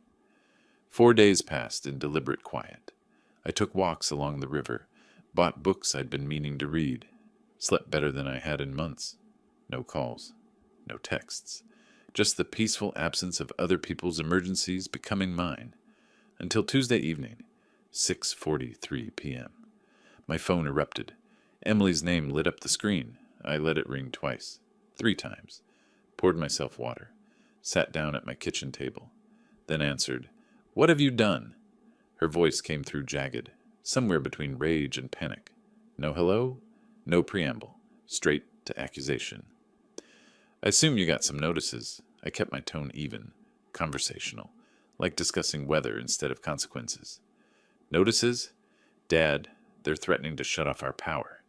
4 days passed in deliberate quiet. I took walks along the river, bought books I'd been meaning to read, slept better than I had in months. No calls, no texts, just the peaceful absence of other people's emergencies becoming mine. Until Tuesday evening, 6:43 p.m. My phone erupted. Emily's name lit up the screen. I let it ring twice, 3 times. Poured myself water, sat down at my kitchen table, then answered, "What have you done?" Her voice came through jagged, somewhere between rage and panic. No hello, no preamble, straight to accusation. "I assume you got some notices." I kept my tone even, conversational, like discussing weather instead of consequences. "Notices? Dad, they're threatening to shut off our power.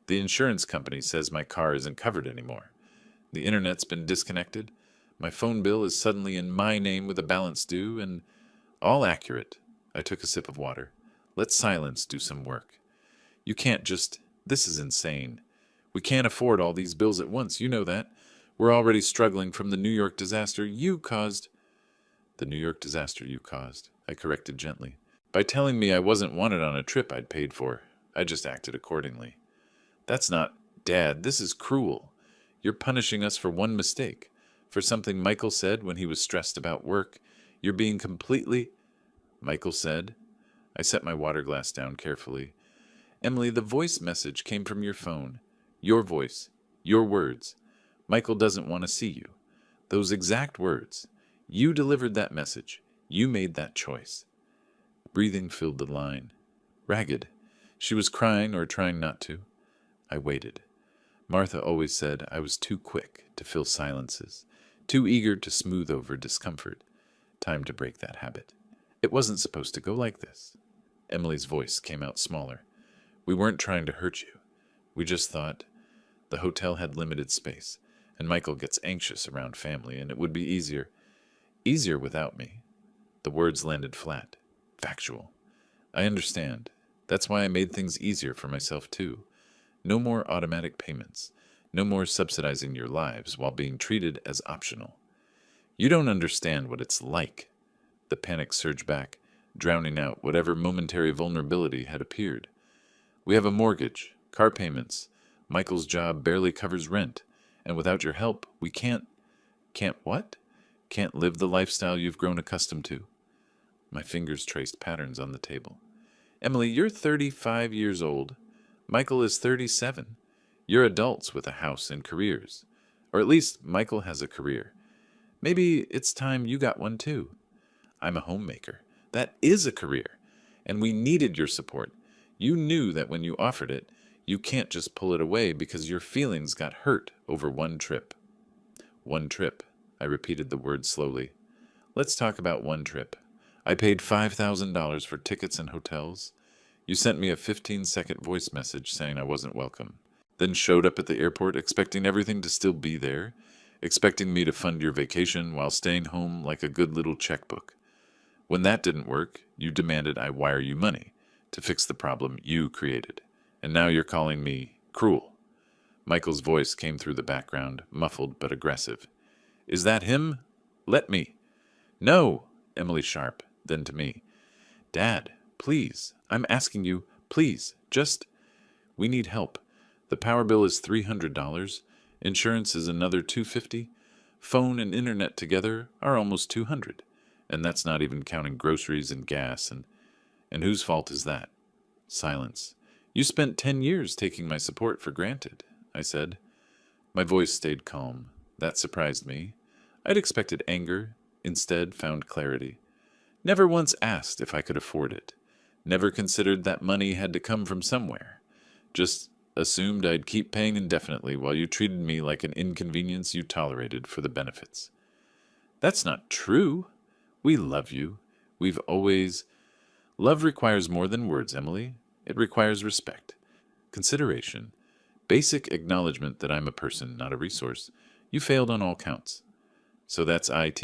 The insurance company says my car isn't covered anymore. The internet's been disconnected. My phone bill is suddenly in my name with a balance due, and all accurate." I took a sip of water. "Let silence do some work. You can't just... This is insane. We can't afford all these bills at once, you know that. We're already struggling from the New York disaster you caused." "The New York disaster you caused," I corrected gently. "By telling me I wasn't wanted on a trip I'd paid for. I just acted accordingly." "That's not... Dad, this is cruel. You're punishing us for one mistake, for something Michael said when he was stressed about work. You're being completely..." "Michael said?" I set my water glass down carefully. "Emily, the voice message came from your phone. Your voice. Your words. Michael doesn't want to see you. Those exact words. You delivered that message. You made that choice." Breathing filled the line. Ragged. She was crying or trying not to. I waited. Martha always said I was too quick to fill silences, too eager to smooth over discomfort. Time to break that habit. It wasn't supposed to go like this. Emily's voice came out smaller. "We weren't trying to hurt you. We just thought..." The hotel had limited space, And Michael gets anxious around family, and it would be easier without me. The words landed flat. Factual. I understand. That's why I made things easier for myself, too. No more automatic payments. No more subsidizing your lives while being treated as optional. You don't understand what it's like. The panic surged back, drowning out whatever momentary vulnerability had appeared. We have a mortgage, car payments. Michael's job barely covers rent. And without your help, we can't... Can't what? Can't live the lifestyle you've grown accustomed to. My fingers traced patterns on the table. Emily, you're 35 years old. Michael is 37. You're adults with a house and careers. Or at least Michael has a career. Maybe it's time you got one too. I'm a homemaker. That is a career. And we needed your support. You knew that when you offered it, you can't just pull it away because your feelings got hurt over one trip. One trip. I repeated the word slowly. Let's talk about one trip. I paid $5,000 for tickets and hotels. You sent me a 15-second voice message saying I wasn't welcome. Then showed up at the airport expecting everything to still be there, expecting me to fund your vacation while staying home like a good little checkbook. When that didn't work, you demanded I wire you money to fix the problem you created. And now you're calling me cruel. Michael's voice came through the background, muffled but aggressive. Is that him? Let me. No, Emily sharp, then to me. Dad, please, I'm asking you, please, just... We need help. The power bill is $300. Insurance is another $250. Phone and internet together are almost $200. And that's not even counting groceries and gas. And whose fault is that? Silence. You spent 10 years taking my support for granted, I said. My voice stayed calm. That surprised me. I'd expected anger, instead found clarity. Never once asked if I could afford it. Never considered that money had to come from somewhere. Just assumed I'd keep paying indefinitely while you treated me like an inconvenience you tolerated for the benefits. That's not true. We love you. We've always... Love requires more than words, Emily. It requires respect, consideration, basic acknowledgement that I'm a person, not a resource. You failed on all counts. So that's IT?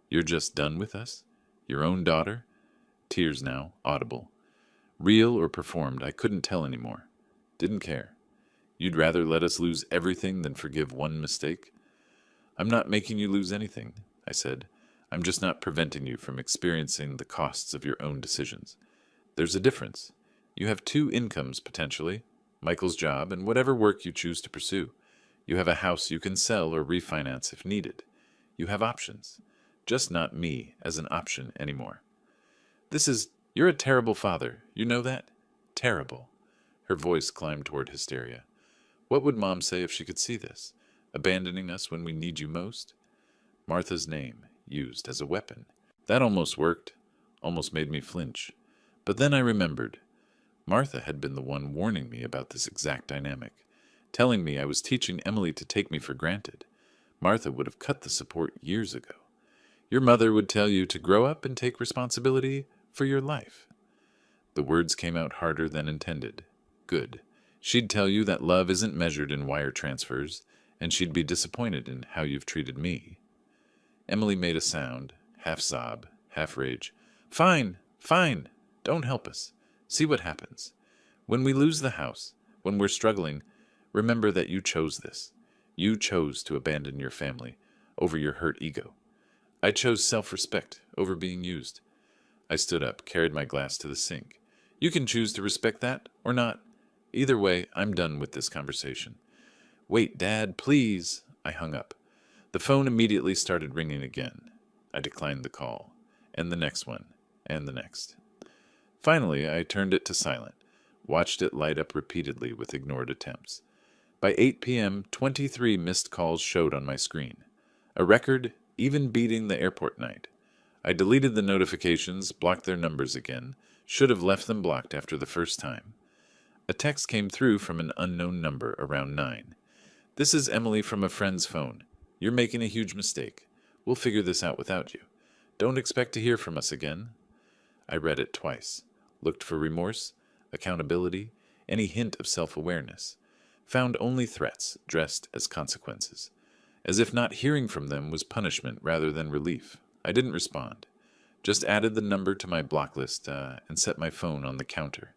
You're just done with us? Your own daughter? Tears now, audible. Real or performed, I couldn't tell anymore. Didn't care. You'd rather let us lose everything than forgive one mistake? I'm not making you lose anything, I said. I'm just not preventing you from experiencing the costs of your own decisions. There's a difference. You have two incomes, potentially. Michael's job and whatever work you choose to pursue. You have a house you can sell or refinance if needed. You have options. Just not me as an option anymore. You're a terrible father. You know that? Terrible. Her voice climbed toward hysteria. What would Mom say if she could see this? Abandoning us when we need you most? Martha's name, used as a weapon. That almost worked. Almost made me flinch. But then I remembered. Martha had been the one warning me about this exact dynamic, telling me I was teaching Emily to take me for granted. Martha would have cut the support years ago. Your mother would tell you to grow up and take responsibility for your life. The words came out harder than intended. Good. She'd tell you that love isn't measured in wire transfers, and she'd be disappointed in how you've treated me. Emily made a sound, half sob, half rage. Fine, fine. Don't help us. See what happens. When we lose the house, when we're struggling, remember that you chose this. You chose to abandon your family over your hurt ego. I chose self-respect over being used. I stood up, carried my glass to the sink. You can choose to respect that or not. Either way, I'm done with this conversation. Wait, Dad, please. I hung up. The phone immediately started ringing again. I declined the call, and the next one, and the next. Finally, I turned it to silent, watched it light up repeatedly with ignored attempts. By 8 p.m., 23 missed calls showed on my screen. A record, even beating the airport night. I deleted the notifications, blocked their numbers again, should have left them blocked after the first time. A text came through from an unknown number around 9. This is Emily from a friend's phone. You're making a huge mistake. We'll figure this out without you. Don't expect to hear from us again. I read it twice. Looked for remorse, accountability, any hint of self-awareness. Found only threats dressed as consequences. as if not hearing from them was punishment rather than relief. I didn't respond, just added the number to my block list and set my phone on the counter.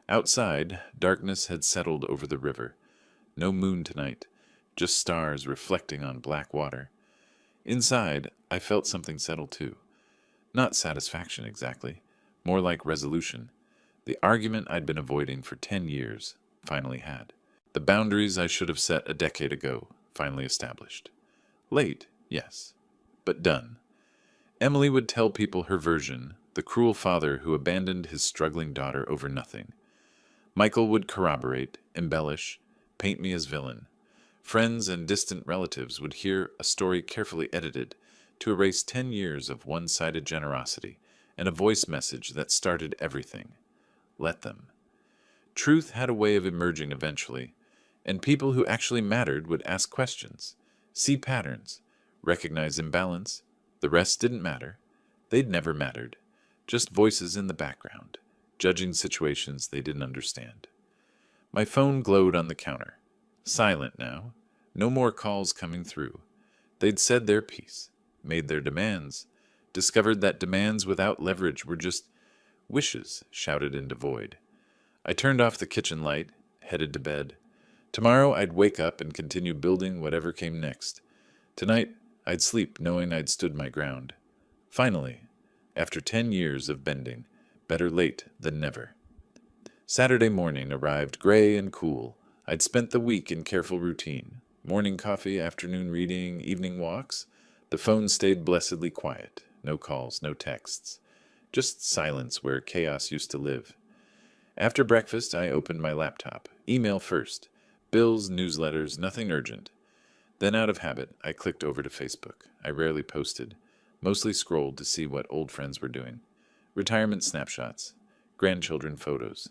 Outside, darkness had settled over the river. No moon tonight, just stars reflecting on black water. Inside, I felt something settle too. Not satisfaction exactly, more like resolution. The argument I'd been avoiding for 10 years finally had. The boundaries I should have set a decade ago finally established. Late, yes, but done. Emily would tell people her version, the cruel father who abandoned his struggling daughter over nothing. Michael would corroborate, embellish, paint me as villain. Friends and distant relatives would hear a story carefully edited to erase 10 years of one-sided generosity and a voice message that started everything. Let them. Truth had a way of emerging eventually, and people who actually mattered would ask questions, see patterns, recognize imbalance. The rest didn't matter. They'd never mattered. Just voices in the background, judging situations they didn't understand. My phone glowed on the counter. Silent now. No more calls coming through. They'd said their piece, made their demands, discovered that demands without leverage were just wishes shouted into void. I turned off the kitchen light, headed to bed. Tomorrow I'd wake up and continue building whatever came next. Tonight I'd sleep knowing I'd stood my ground. Finally, after 10 years of bending, better late than never. Saturday morning arrived gray and cool. I'd spent the week in careful routine. Morning coffee, afternoon reading, evening walks. The phone stayed blessedly quiet. No calls, no texts. Just silence where chaos used to live. After breakfast, I opened my laptop. Email first. Bills, newsletters, nothing urgent. Then out of habit, I clicked over to Facebook. I rarely posted. Mostly scrolled to see what old friends were doing. Retirement snapshots. Grandchildren photos.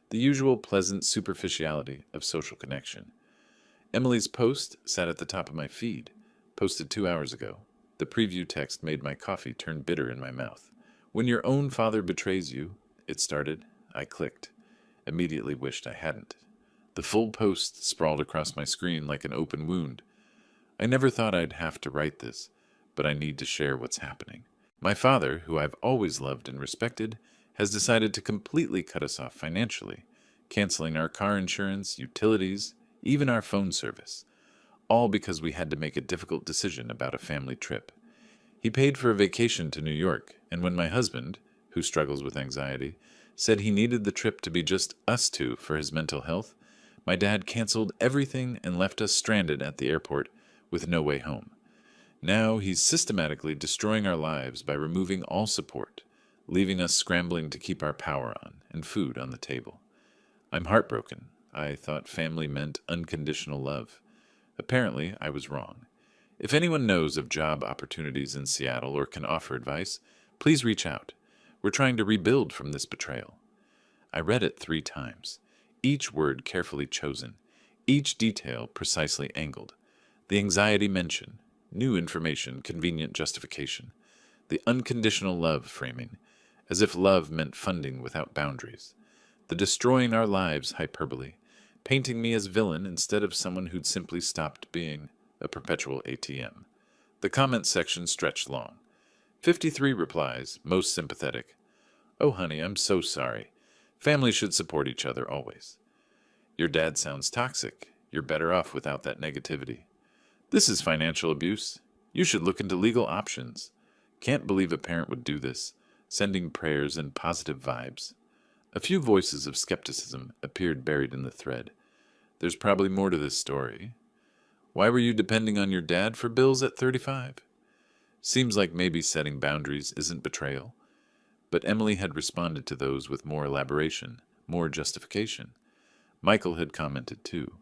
The usual pleasant superficiality of social connection. Emily's post sat at the top of my feed. Posted 2 hours ago. The preview text made my coffee turn bitter in my mouth. When your own father betrays you, it started. I clicked. Immediately wished I hadn't. The full post sprawled across my screen like an open wound. I never thought I'd have to write this, but I need to share what's happening. My father, who I've always loved and respected, has decided to completely cut us off financially, canceling our car insurance, utilities, even our phone service, all because we had to make a difficult decision about a family trip. He paid for a vacation to New York, and when my husband, who struggles with anxiety, said he needed the trip to be just us two for his mental health, my dad canceled everything and left us stranded at the airport with no way home. Now he's systematically destroying our lives by removing all support, leaving us scrambling to keep our power on and food on the table. I'm heartbroken. I thought family meant unconditional love. Apparently, I was wrong. If anyone knows of job opportunities in Seattle or can offer advice, please reach out. We're trying to rebuild from this betrayal. I read it 3 times, each word carefully chosen, each detail precisely angled. The anxiety mention, new information, convenient justification. The unconditional love framing, as if love meant funding without boundaries. The destroying our lives hyperbole, painting me as villain instead of someone who'd simply stopped being a perpetual ATM. The comment section stretched long. 53 replies, most sympathetic. Oh, honey, I'm so sorry. Families should support each other always. Your dad sounds toxic. You're better off without that negativity. This is financial abuse. You should look into legal options. Can't believe a parent would do this, sending prayers and positive vibes. A few voices of skepticism appeared buried in the thread. There's probably more to this story. Why were you depending on your dad for bills at 35? Seems like maybe setting boundaries isn't betrayal. But Emily had responded to those with more elaboration, more justification. Michael had commented too.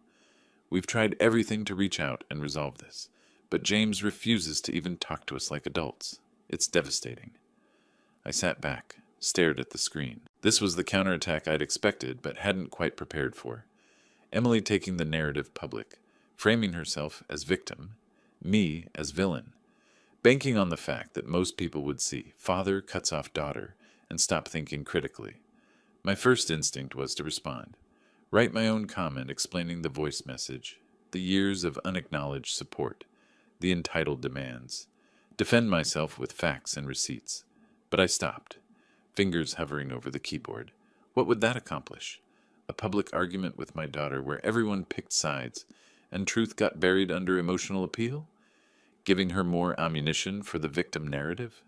We've tried everything to reach out and resolve this, but James refuses to even talk to us like adults. It's devastating. I sat back, stared at the screen. This was the counterattack I'd expected but hadn't quite prepared for. Emily taking the narrative public, framing herself as victim, me as villain, banking on the fact that most people would see father cuts off daughter and stop thinking critically. My first instinct was to respond, write my own comment explaining the voice message, the years of unacknowledged support, the entitled demands, defend myself with facts and receipts. But I stopped, fingers hovering over the keyboard. What would that accomplish? A public argument with my daughter where everyone picked sides and truth got buried under emotional appeal? Giving her more ammunition for the victim narrative?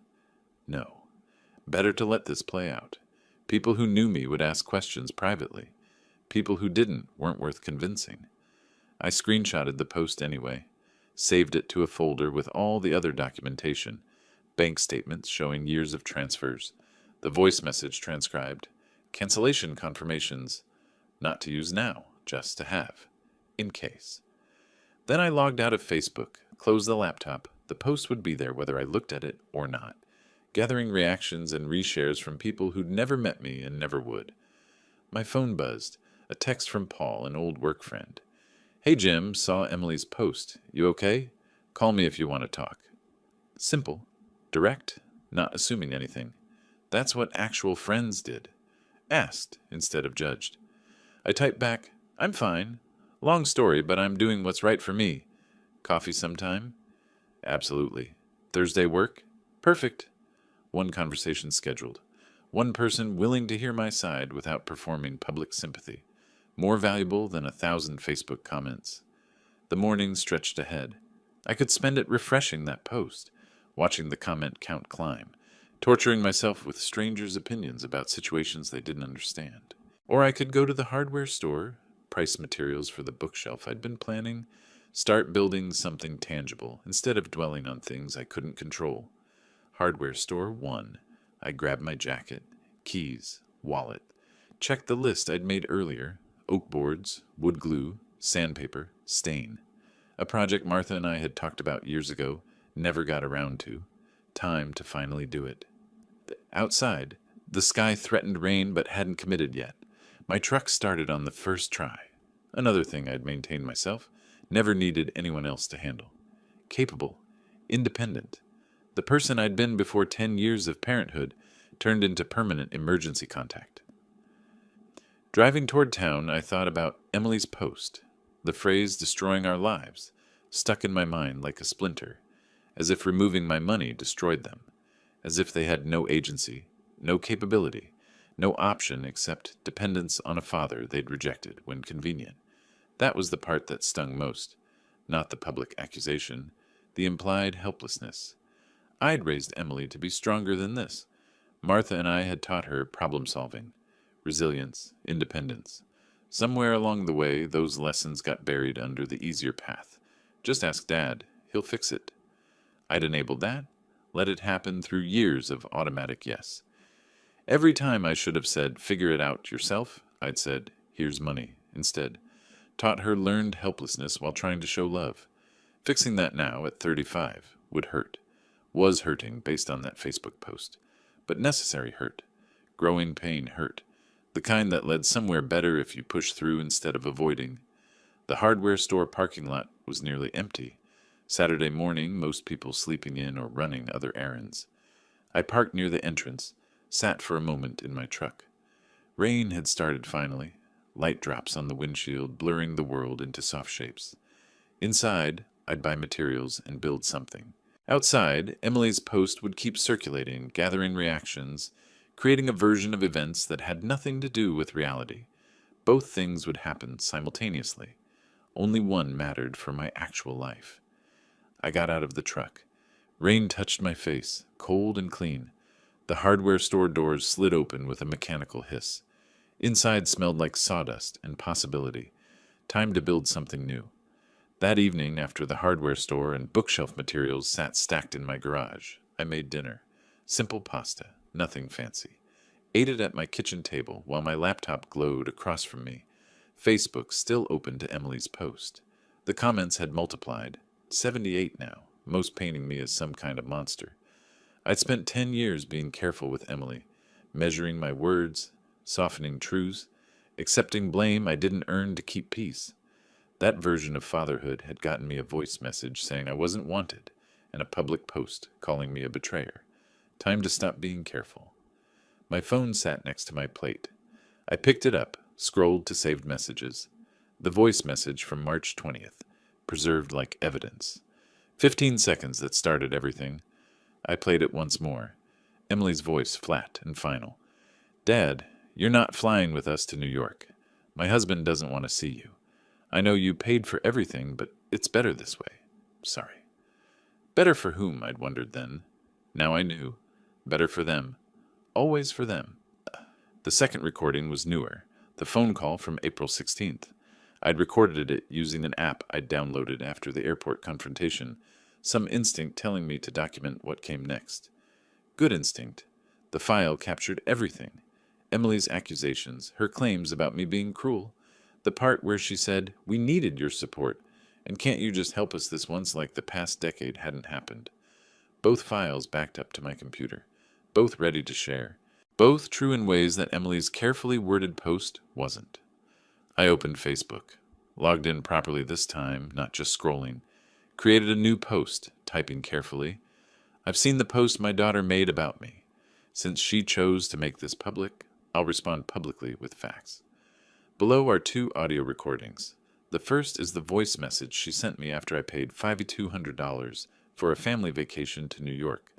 No. Better to let this play out. People who knew me would ask questions privately. People who didn't weren't worth convincing. I screenshotted the post anyway, saved it to a folder with all the other documentation, bank statements showing years of transfers, the voice message transcribed, cancellation confirmations, not to use now, just to have, in case. Then I logged out of Facebook, closed the laptop. The post would be there whether I looked at it or not, gathering reactions and reshares from people who'd never met me and never would. My phone buzzed, a text from Paul, an old work friend. Hey Jim, saw Emily's post. You okay? Call me if you want to talk. Simple, direct, not assuming anything. That's what actual friends did. Asked instead of judged. I typed back, I'm fine. Long story, but I'm doing what's right for me. Coffee sometime? Absolutely. Thursday work? Perfect. One conversation scheduled. One person willing to hear my side without performing public sympathy. More valuable than 1,000 Facebook comments. The morning stretched ahead. I could spend it refreshing that post, watching the comment count climb, torturing myself with strangers' opinions about situations they didn't understand. Or I could go to the hardware store, price materials for the bookshelf I'd been planning, start building something tangible instead of dwelling on things I couldn't control. Hardware store 1. I grabbed my jacket, keys, wallet, checked the list I'd made earlier, oak boards, wood glue, sandpaper, stain. A project Martha and I had talked about years ago, never got around to. Time to finally do it. Outside, the sky threatened rain but hadn't committed yet. My truck started on the first try. Another thing I'd maintained myself, never needed anyone else to handle. Capable, independent. The person I'd been before 10 years of parenthood turned into permanent emergency contact. Driving toward town, I thought about Emily's post, the phrase destroying our lives, stuck in my mind like a splinter, as if removing my money destroyed them, as if they had no agency, no capability, no option except dependence on a father they'd rejected when convenient. That was the part that stung most, not the public accusation, the implied helplessness. I'd raised Emily to be stronger than this. Martha and I had taught her problem-solving, resilience, independence. Somewhere along the way, those lessons got buried under the easier path. Just ask Dad, he'll fix it. I'd enabled that, let it happen through years of automatic yes. Every time I should have said, figure it out yourself, I'd said, here's money, instead. Taught her learned helplessness while trying to show love. Fixing that now, at 35, would hurt. Was hurting based on that Facebook post. But necessary hurt. Growing pain hurt. The kind that led somewhere better if you push through instead of avoiding. The hardware store parking lot was nearly empty. Saturday morning, most people sleeping in or running other errands. I parked near the entrance, sat for a moment in my truck. Rain had started finally, light drops on the windshield blurring the world into soft shapes. Inside, I'd buy materials and build something. Outside, Emily's post would keep circulating, gathering reactions, creating a version of events that had nothing to do with reality. Both things would happen simultaneously. Only one mattered for my actual life. I got out of the truck. Rain touched my face, cold and clean. The hardware store doors slid open with a mechanical hiss. Inside smelled like sawdust and possibility. Time to build something new. That evening, after the hardware store and bookshelf materials sat stacked in my garage, I made dinner. Simple pasta, nothing fancy. Ate it at my kitchen table while my laptop glowed across from me. Facebook still open to Emily's post. The comments had multiplied. 78 now, most painting me as some kind of monster. I'd spent 10 years being careful with Emily, measuring my words, softening truths, accepting blame I didn't earn to keep peace. That version of fatherhood had gotten me a voice message saying I wasn't wanted, and a public post calling me a betrayer. Time to stop being careful. My phone sat next to my plate. I picked it up, scrolled to saved messages. The voice message from March 20th, preserved like evidence. 15 seconds that started everything. I played it once more. Emily's voice flat and final. Dad, you're not flying with us to New York. My husband doesn't want to see you. I know you paid for everything, but it's better this way. Sorry. Better for whom, I'd wondered then. Now I knew. Better for them. Always for them. The second recording was newer, the phone call from April 16th. I'd recorded it using an app I'd downloaded after the airport confrontation, some instinct telling me to document what came next. Good instinct. The file captured everything. Emily's accusations, her claims about me being cruel, the part where she said, "We needed your support, and can't you just help us this once like the past decade hadn't happened?" Both files backed up to my computer, both ready to share, both true in ways that Emily's carefully worded post wasn't. I opened Facebook, logged in properly this time, not just scrolling, created a new post, typing carefully. I've seen the post my daughter made about me. Since she chose to make this public, I'll respond publicly with facts. Below are 2 audio recordings. The first is the voice message she sent me after I paid $5,200 for a family vacation to New York.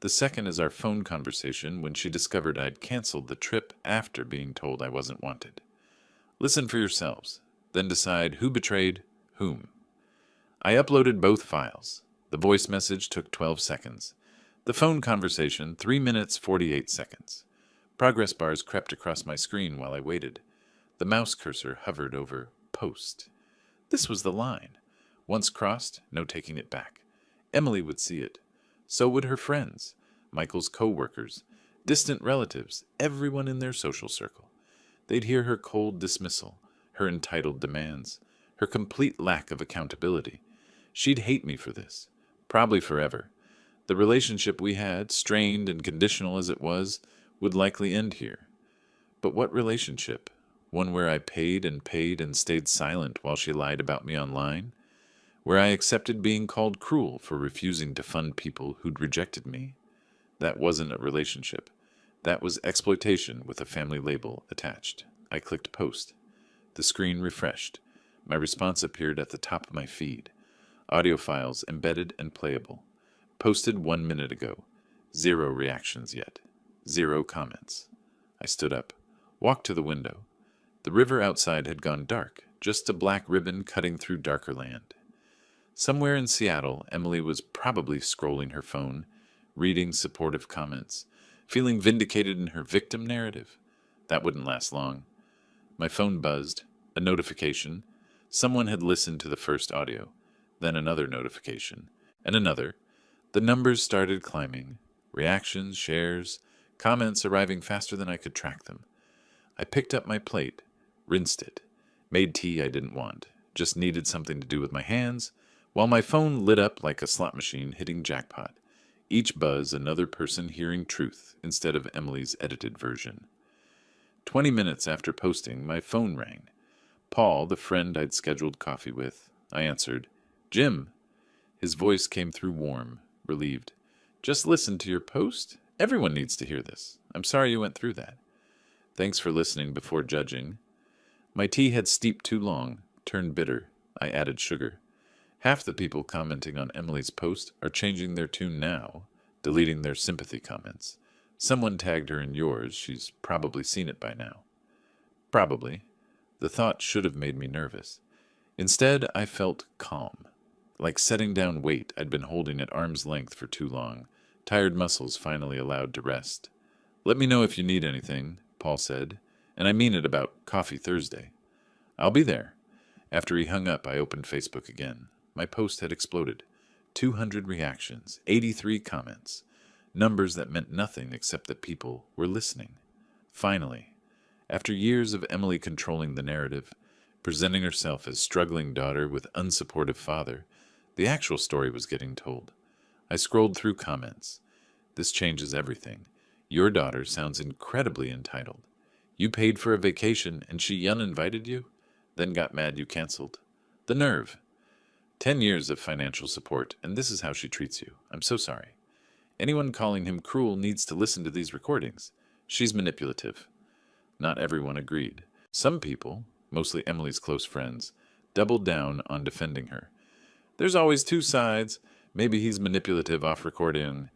The second is our phone conversation when she discovered I'd canceled the trip after being told I wasn't wanted. Listen for yourselves, then decide who betrayed whom. I uploaded both files. The voice message took 12 seconds. The phone conversation, 3 minutes 48 seconds. Progress bars crept across my screen while I waited. The mouse cursor hovered over post. This was the line. Once crossed, no taking it back. Emily would see it. So would her friends, Michael's co-workers, distant relatives, everyone in their social circle. They'd hear her cold dismissal, her entitled demands, her complete lack of accountability. She'd hate me for this, probably forever. The relationship we had, strained and conditional as it was, would likely end here. But what relationship? One where I paid and stayed silent while she lied about me online? Where I accepted being called cruel for refusing to fund people who'd rejected me? That wasn't a relationship. That was exploitation with a family label attached. I clicked post. The screen refreshed. My response appeared at the top of my feed. Audio files embedded and playable. Posted 1 minute ago. 0 reactions yet. 0 comments. I stood up, walked to the window. The river outside had gone dark, just a black ribbon cutting through darker land. Somewhere in Seattle, Emily was probably scrolling her phone, reading supportive comments, feeling vindicated in her victim narrative. That wouldn't last long. My phone buzzed, a notification. Someone had listened to the first audio, then another notification, and another. The numbers started climbing. Reactions, shares, comments arriving faster than I could track them. I picked up my plate, rinsed it, made tea I didn't want, just needed something to do with my hands, while my phone lit up like a slot machine hitting jackpot. Each buzz another person hearing truth instead of Emily's edited version. 20 minutes after posting, my phone rang. Paul, the friend I'd scheduled coffee with. I answered. "Jim." His voice came through warm, relieved. "Just listen to your post? Everyone needs to hear this. I'm sorry you went through that. Thanks for listening before judging." My tea had steeped too long, turned bitter. I added sugar. Half the people commenting on Emily's post are changing their tune now, deleting their sympathy comments. Someone tagged her in yours. She's probably seen it by now. Probably. The thought should have made me nervous. Instead, I felt calm, like setting down weight I'd been holding at arm's length for too long, tired muscles finally allowed to rest. "Let me know if you need anything," Paul said, "and I mean it about Coffee Thursday." "I'll be there." After he hung up, I opened Facebook again. My post had exploded. 200 reactions, 83 comments. Numbers that meant nothing except that people were listening. Finally, after years of Emily controlling the narrative, presenting herself as struggling daughter with unsupportive father, the actual story was getting told. I scrolled through comments. "This changes everything. Your daughter sounds incredibly entitled. You paid for a vacation and she uninvited you? Then got mad you canceled. The nerve. 10 years of financial support, and this is how she treats you. I'm so sorry. Anyone calling him cruel needs to listen to these recordings. She's manipulative." Not everyone agreed. Some people, mostly Emily's close friends, doubled down on defending her. There's always two sides. Maybe he's manipulative off recording.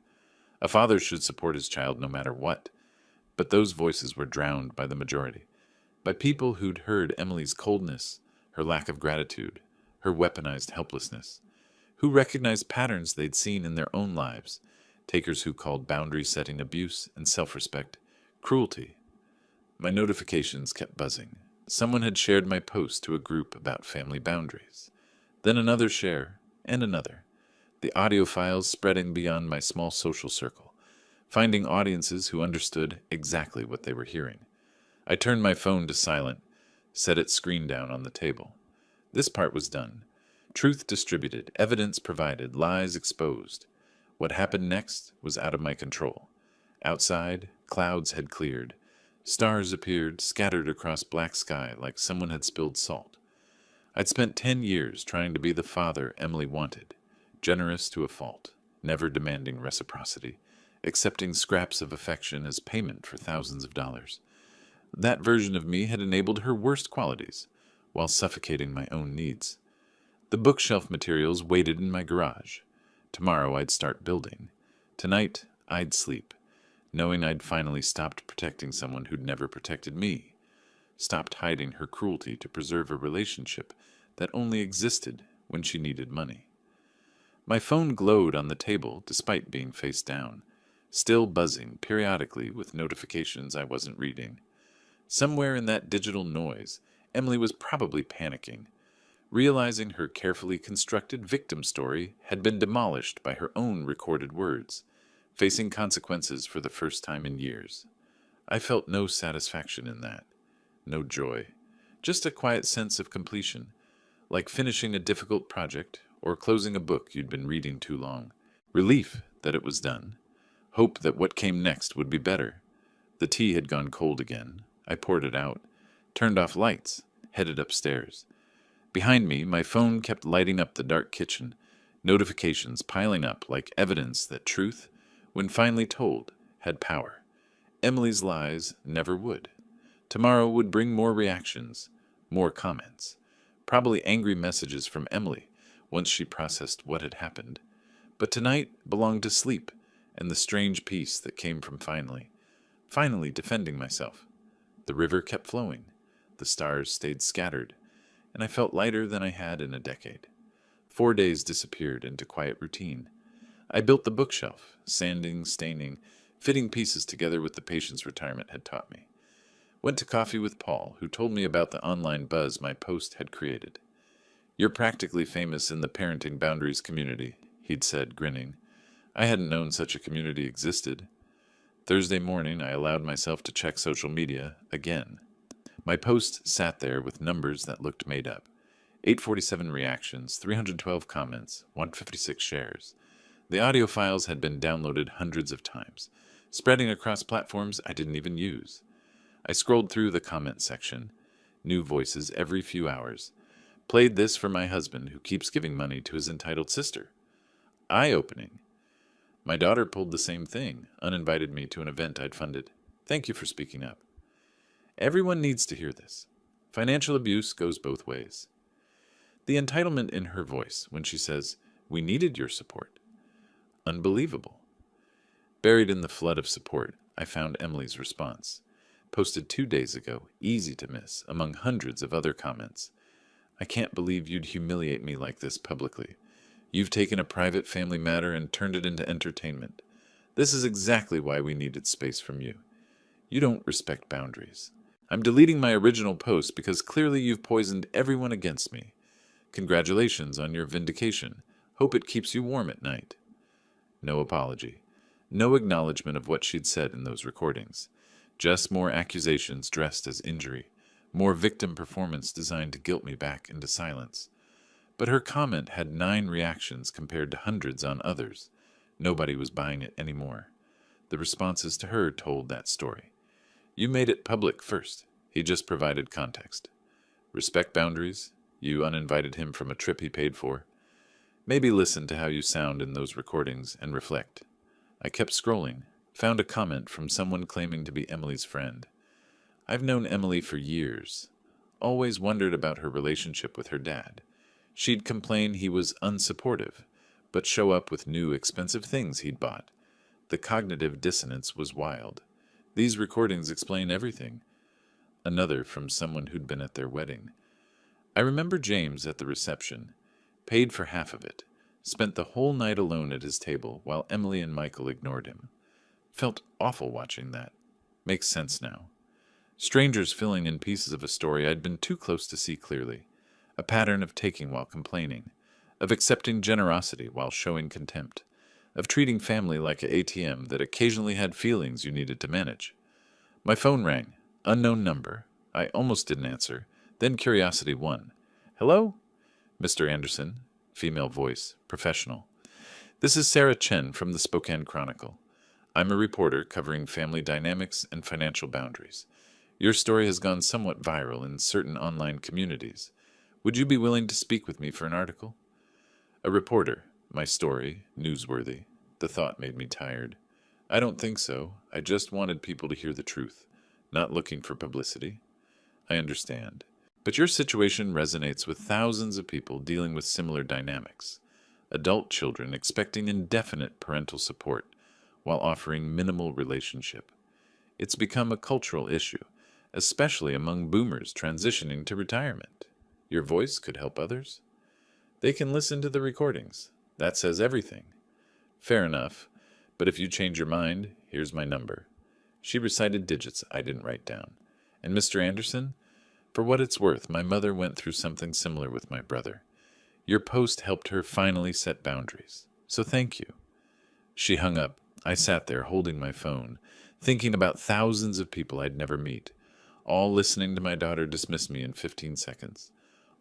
A father should support his child no matter what. But those voices were drowned by the majority. By people who'd heard Emily's coldness, her lack of gratitude, her weaponized helplessness, who recognized patterns they'd seen in their own lives, takers who called boundary setting abuse and self-respect cruelty. My notifications kept buzzing. Someone had shared my post to a group about family boundaries. Then another share, and another. The audio files spreading beyond my small social circle, finding audiences who understood exactly what they were hearing. I turned my phone to silent, set its screen down on the table. This part was done. Truth distributed, evidence provided, lies exposed. What happened next was out of my control. Outside, clouds had cleared. Stars appeared, scattered across black sky like someone had spilled salt. I'd spent 10 years trying to be the father Emily wanted, generous to a fault, never demanding reciprocity, accepting scraps of affection as payment for thousands of dollars. That version of me had enabled her worst qualities, while suffocating my own needs. The bookshelf materials waited in my garage. Tomorrow I'd start building. Tonight I'd sleep, knowing I'd finally stopped protecting someone who'd never protected me, stopped hiding her cruelty to preserve a relationship that only existed when she needed money. My phone glowed on the table despite being face down, still buzzing periodically with notifications I wasn't reading. Somewhere in that digital noise, Emily was probably panicking, realizing her carefully constructed victim story had been demolished by her own recorded words, facing consequences for the first time in years. I felt no satisfaction in that, no joy, just a quiet sense of completion, like finishing a difficult project or closing a book you'd been reading too long. Relief that it was done, hope that what came next would be better. The tea had gone cold again. I poured it out, turned off lights, headed upstairs. Behind me, my phone kept lighting up the dark kitchen, notifications piling up like evidence that truth, when finally told, had power. Emily's lies never would. Tomorrow would bring more reactions, more comments, probably angry messages from Emily once she processed what had happened. But tonight belonged to sleep and the strange peace that came from finally defending myself. The river kept flowing, the stars stayed scattered, and I felt lighter than I had in a decade. 4 days disappeared into quiet routine. I built the bookshelf, sanding, staining, fitting pieces together with the patience retirement had taught me. Went to coffee with Paul, who told me about the online buzz my post had created. "You're practically famous in the parenting boundaries community," he'd said, grinning. I hadn't known such a community existed. Thursday morning, I allowed myself to check social media again. My post sat there with numbers that looked made up. 847 reactions, 312 comments, 156 shares. The audio files had been downloaded hundreds of times, spreading across platforms I didn't even use. I scrolled through the comment section, new voices every few hours. Played this for my husband, who keeps giving money to his entitled sister. Eye-opening. My daughter pulled the same thing, uninvited me to an event I'd funded. Thank you for speaking up. Everyone needs to hear this. Financial abuse goes both ways. The entitlement in her voice when she says, "We needed your support." Unbelievable. Buried in the flood of support, I found Emily's response. Posted 2 days ago, easy to miss, among hundreds of other comments. "I can't believe you'd humiliate me like this publicly. You've taken a private family matter and turned it into entertainment. This is exactly why we needed space from you. You don't respect boundaries. I'm deleting my original post because clearly you've poisoned everyone against me. Congratulations on your vindication. Hope it keeps you warm at night." No apology. No acknowledgement of what she'd said in those recordings. Just more accusations dressed as injury. More victim performance designed to guilt me back into silence. But her comment had 9 reactions compared to hundreds on others. Nobody was buying it anymore. The responses to her told that story. You made it public first. He just provided context. Respect boundaries. You uninvited him from a trip he paid for. Maybe listen to how you sound in those recordings and reflect. I kept scrolling, found a comment from someone claiming to be Emily's friend. I've known Emily for years. Always wondered about her relationship with her dad. She'd complain he was unsupportive, but show up with new expensive things he'd bought. The cognitive dissonance was wild. These recordings explain everything. Another from someone who'd been at their wedding. I remember James at the reception. Paid for half of it. Spent the whole night alone at his table while Emily and Michael ignored him. Felt awful watching that. Makes sense now. Strangers filling in pieces of a story I'd been too close to see clearly. A pattern of taking while complaining. Of accepting generosity while showing contempt. Of treating family like an ATM that occasionally had feelings you needed to manage. My phone rang. Unknown number. I almost didn't answer. Then curiosity won. Hello? Mr. Anderson. Female voice. Professional. This is Sarah Chen from the Spokane Chronicle. I'm a reporter covering family dynamics and financial boundaries. Your story has gone somewhat viral in certain online communities. Would you be willing to speak with me for an article? A reporter. My story. Newsworthy. The thought made me tired. I don't think so. I just wanted people to hear the truth. Not looking for publicity. I understand. But your situation resonates with thousands of people dealing with similar dynamics. Adult children expecting indefinite parental support while offering minimal relationship. It's become a cultural issue, especially among boomers transitioning to retirement. Your voice could help others. They can listen to the recordings. That says everything. Fair enough, but if you change your mind, here's my number. She recited digits I didn't write down. And Mr. Anderson, for what it's worth, my mother went through something similar with my brother. Your post helped her finally set boundaries. So thank you. She hung up. I sat there holding my phone, thinking about thousands of people I'd never meet, all listening to my daughter dismiss me in 15 seconds,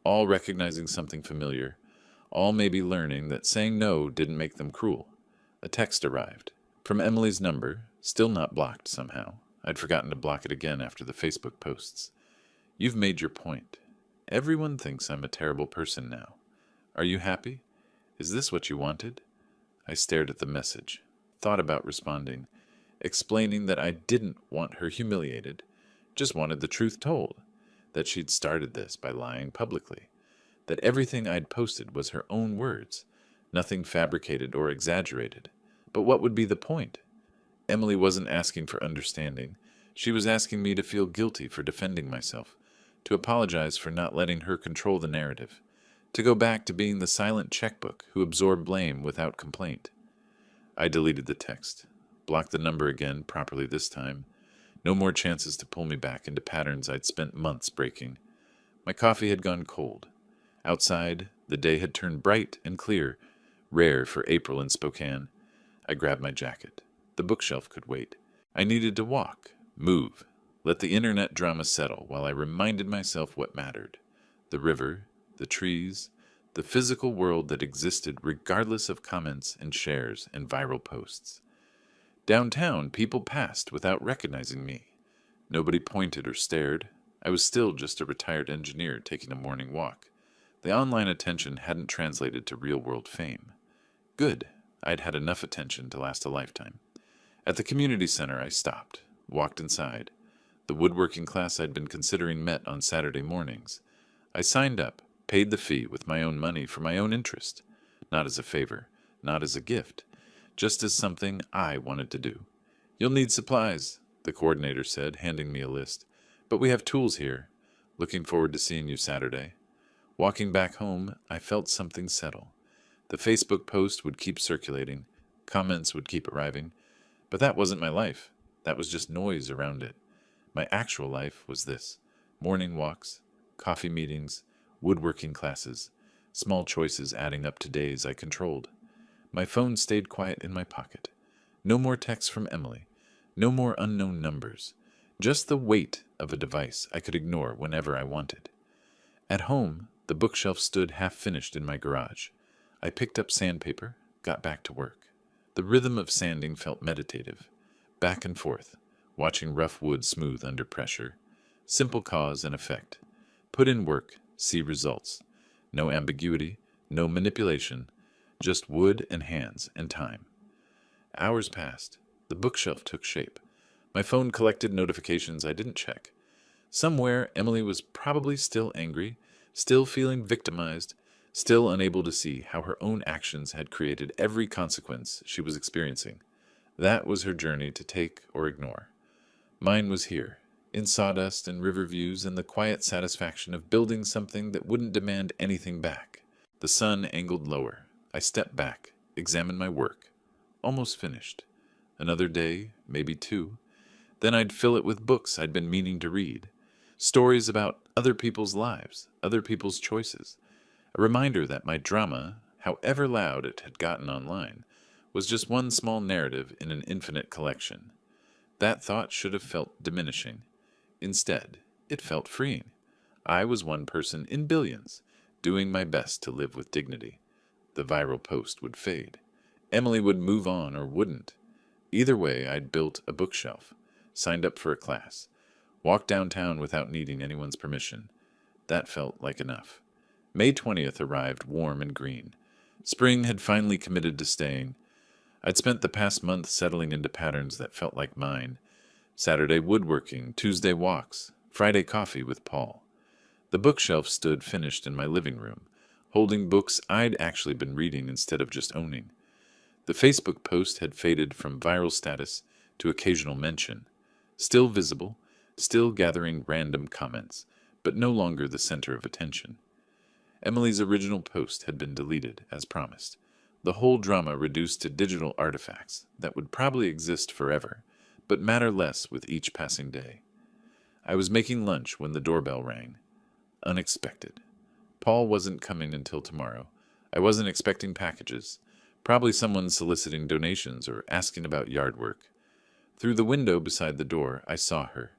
all recognizing something familiar, all maybe learning that saying no didn't make them cruel. A text arrived. From Emily's number, still not blocked somehow. I'd forgotten to block it again after the Facebook posts. You've made your point. Everyone thinks I'm a terrible person now. Are you happy? Is this what you wanted? I stared at the message, thought about responding, explaining that I didn't want her humiliated, just wanted the truth told, that she'd started this by lying publicly, that everything I'd posted was her own words, nothing fabricated or exaggerated. But what would be the point? Emily wasn't asking for understanding. She was asking me to feel guilty for defending myself, to apologize for not letting her control the narrative, to go back to being the silent checkbook who absorbed blame without complaint. I deleted the text, blocked the number again, properly this time. No more chances to pull me back into patterns I'd spent months breaking. My coffee had gone cold. Outside, the day had turned bright and clear, rare for April in Spokane. I grabbed my jacket. The bookshelf could wait. I needed to walk, move, let the internet drama settle while I reminded myself what mattered. The river, the trees, the physical world that existed regardless of comments and shares and viral posts. Downtown, people passed without recognizing me. Nobody pointed or stared. I was still just a retired engineer taking a morning walk. The online attention hadn't translated to real-world fame. Good. I'd had enough attention to last a lifetime. At the community center, I stopped, walked inside. The woodworking class I'd been considering met on Saturday mornings. I signed up, paid the fee with my own money for my own interest. Not as a favor, not as a gift, just as something I wanted to do. You'll need supplies, the coordinator said, handing me a list. But we have tools here. Looking forward to seeing you Saturday. Walking back home, I felt something settle. The Facebook post would keep circulating. Comments would keep arriving. But that wasn't my life. That was just noise around it. My actual life was this. Morning walks, coffee meetings, woodworking classes, small choices adding up to days I controlled. My phone stayed quiet in my pocket. No more texts from Emily. No more unknown numbers. Just the weight of a device I could ignore whenever I wanted. At home, the bookshelf stood half-finished in my garage. I picked up sandpaper, got back to work. The rhythm of sanding felt meditative. Back and forth, watching rough wood smooth under pressure. Simple cause and effect. Put in work, see results. No ambiguity, no manipulation, just wood and hands and time. Hours passed. The bookshelf took shape. My phone collected notifications I didn't check. Somewhere, Emily was probably still angry, still feeling victimized, still unable to see how her own actions had created every consequence she was experiencing. That was her journey to take or ignore. Mine was here, in sawdust and river views and the quiet satisfaction of building something that wouldn't demand anything back. The sun angled lower. I stepped back, examined my work. Almost finished. Another day, maybe two. Then I'd fill it with books I'd been meaning to read. Stories about other people's lives, other people's choices. A reminder that my drama, however loud it had gotten online, was just one small narrative in an infinite collection. That thought should have felt diminishing. Instead, it felt freeing. I was one person in billions, doing my best to live with dignity. The viral post would fade. Emily would move on or wouldn't. Either way, I'd built a bookshelf, signed up for a class, walked downtown without needing anyone's permission. That felt like enough. May 20th arrived warm and green. Spring had finally committed to staying. I'd spent the past month settling into patterns that felt like mine. Saturday woodworking, Tuesday walks, Friday coffee with Paul. The bookshelf stood finished in my living room, holding books I'd actually been reading instead of just owning. The Facebook post had faded from viral status to occasional mention. Still visible, still gathering random comments, but no longer the center of attention. Emily's original post had been deleted, as promised. The whole drama reduced to digital artifacts that would probably exist forever, but matter less with each passing day. I was making lunch when the doorbell rang. Unexpected. Paul wasn't coming until tomorrow. I wasn't expecting packages. Probably someone soliciting donations or asking about yard work. Through the window beside the door, I saw her,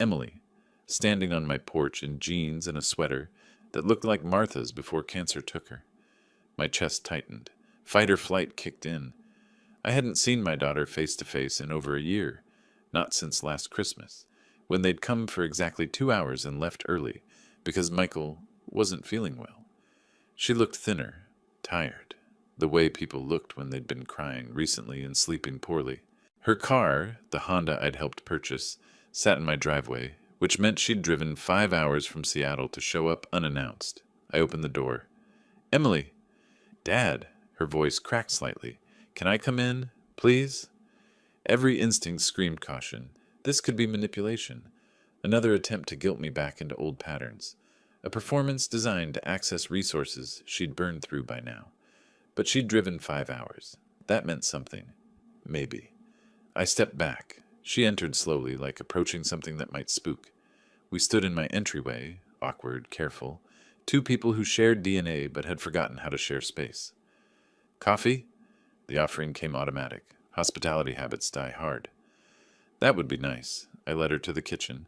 Emily, standing on my porch in jeans and a sweater that looked like Martha's before cancer took her. My chest tightened. Fight or flight kicked in. I hadn't seen my daughter face to face in over a year, not since last Christmas, when they'd come for exactly 2 hours and left early because Michael wasn't feeling well. She looked thinner, tired, the way people looked when they'd been crying recently and sleeping poorly. Her car, the Honda I'd helped purchase, sat in my driveway, which meant she'd driven 5 hours from Seattle to show up unannounced. I opened the door. "Emily!" "Dad!" Her voice cracked slightly. "Can I come in, please?" Every instinct screamed caution. This could be manipulation. Another attempt to guilt me back into old patterns. A performance designed to access resources she'd burned through by now. But she'd driven 5 hours. That meant something. Maybe. I stepped back. She entered slowly, like approaching something that might spook. We stood in my entryway, awkward, careful, two people who shared DNA but had forgotten how to share space. "Coffee?" The offering came automatic. Hospitality habits die hard. That would be nice. I led her to the kitchen,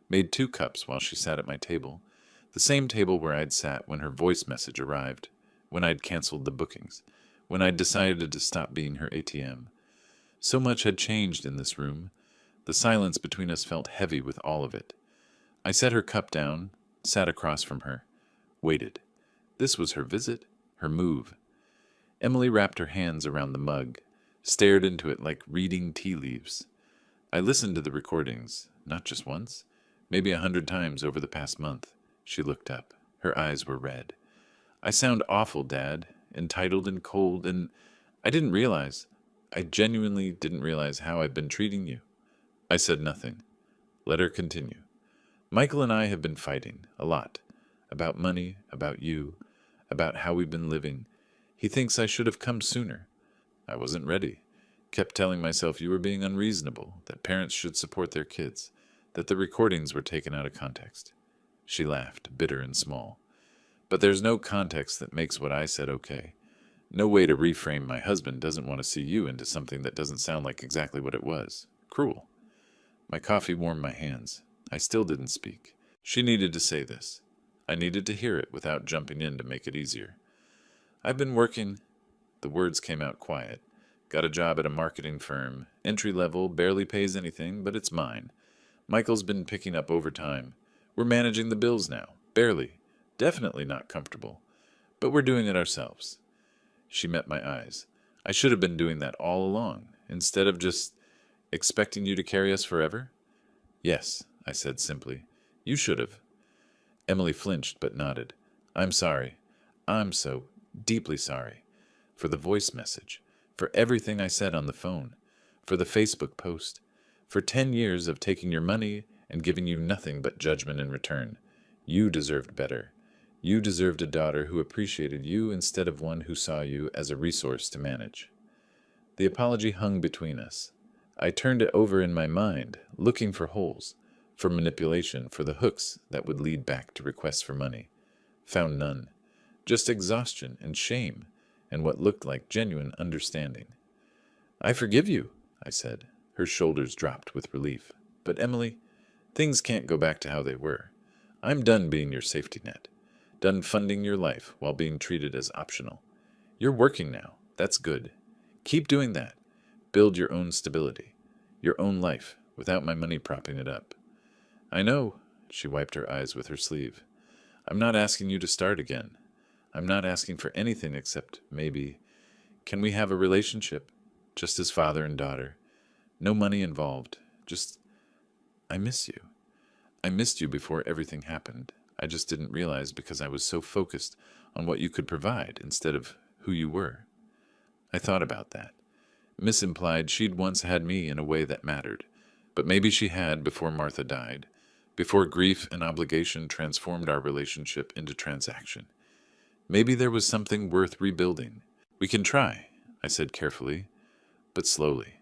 made 2 cups while she sat at my table, the same table where I'd sat when her voice message arrived, when I'd canceled the bookings, when I'd decided to stop being her ATM. So much had changed in this room. The silence between us felt heavy with all of it. I set her cup down, sat across from her, waited. This was her visit, her move. Emily wrapped her hands around the mug, stared into it like reading tea leaves. I listened to the recordings, not just once, maybe 100 times over the past month. She looked up. Her eyes were red. "I sound awful, Dad, entitled and cold, and I genuinely didn't realize how I've been treating you." I said nothing. Let her continue. "Michael and I have been fighting, a lot. About money, about you, about how we've been living. He thinks I should have come sooner. I wasn't ready. Kept telling myself you were being unreasonable, that parents should support their kids, that the recordings were taken out of context." She laughed, bitter and small. "But there's no context that makes what I said okay. No way to reframe my husband doesn't want to see you into something that doesn't sound like exactly what it was. Cruel." My coffee warmed my hands. I still didn't speak. She needed to say this. I needed to hear it without jumping in to make it easier. "I've been working." The words came out quiet. "Got a job at a marketing firm. Entry level, barely pays anything, but it's mine. Michael's been picking up overtime. We're managing the bills now. Barely. Definitely not comfortable. But we're doing it ourselves." She met my eyes. "I should have been doing that all along, instead of just expecting you to carry us forever?" "Yes," I said simply. "You should have." Emily flinched but nodded. "I'm sorry. I'm so deeply sorry. For the voice message. For everything I said on the phone. For the Facebook post. For 10 years of taking your money and giving you nothing but judgment in return. You deserved better. You deserved a daughter who appreciated you instead of one who saw you as a resource to manage. The apology hung between us. I turned it over in my mind, looking for holes, for manipulation, for the hooks that would lead back to requests for money. Found none. Just exhaustion and shame, and what looked like genuine understanding. I forgive you, I said. Her shoulders dropped with relief. But Emily, things can't go back to how they were. I'm done being your safety net. Done funding your life while being treated as optional. You're working now. That's good. Keep doing that. Build your own stability. Your own life, without my money propping it up. I know, she wiped her eyes with her sleeve. I'm not asking you to start again. I'm not asking for anything except, maybe, can we have a relationship? Just as father and daughter. No money involved. Just, I miss you. I missed you before everything happened. I just didn't realize because I was so focused on what you could provide instead of who you were. I thought about that. Miss implied she'd once had me in a way that mattered, but maybe she had before Martha died, before grief and obligation transformed our relationship into transaction. Maybe there was something worth rebuilding. We can try, I said carefully, but slowly,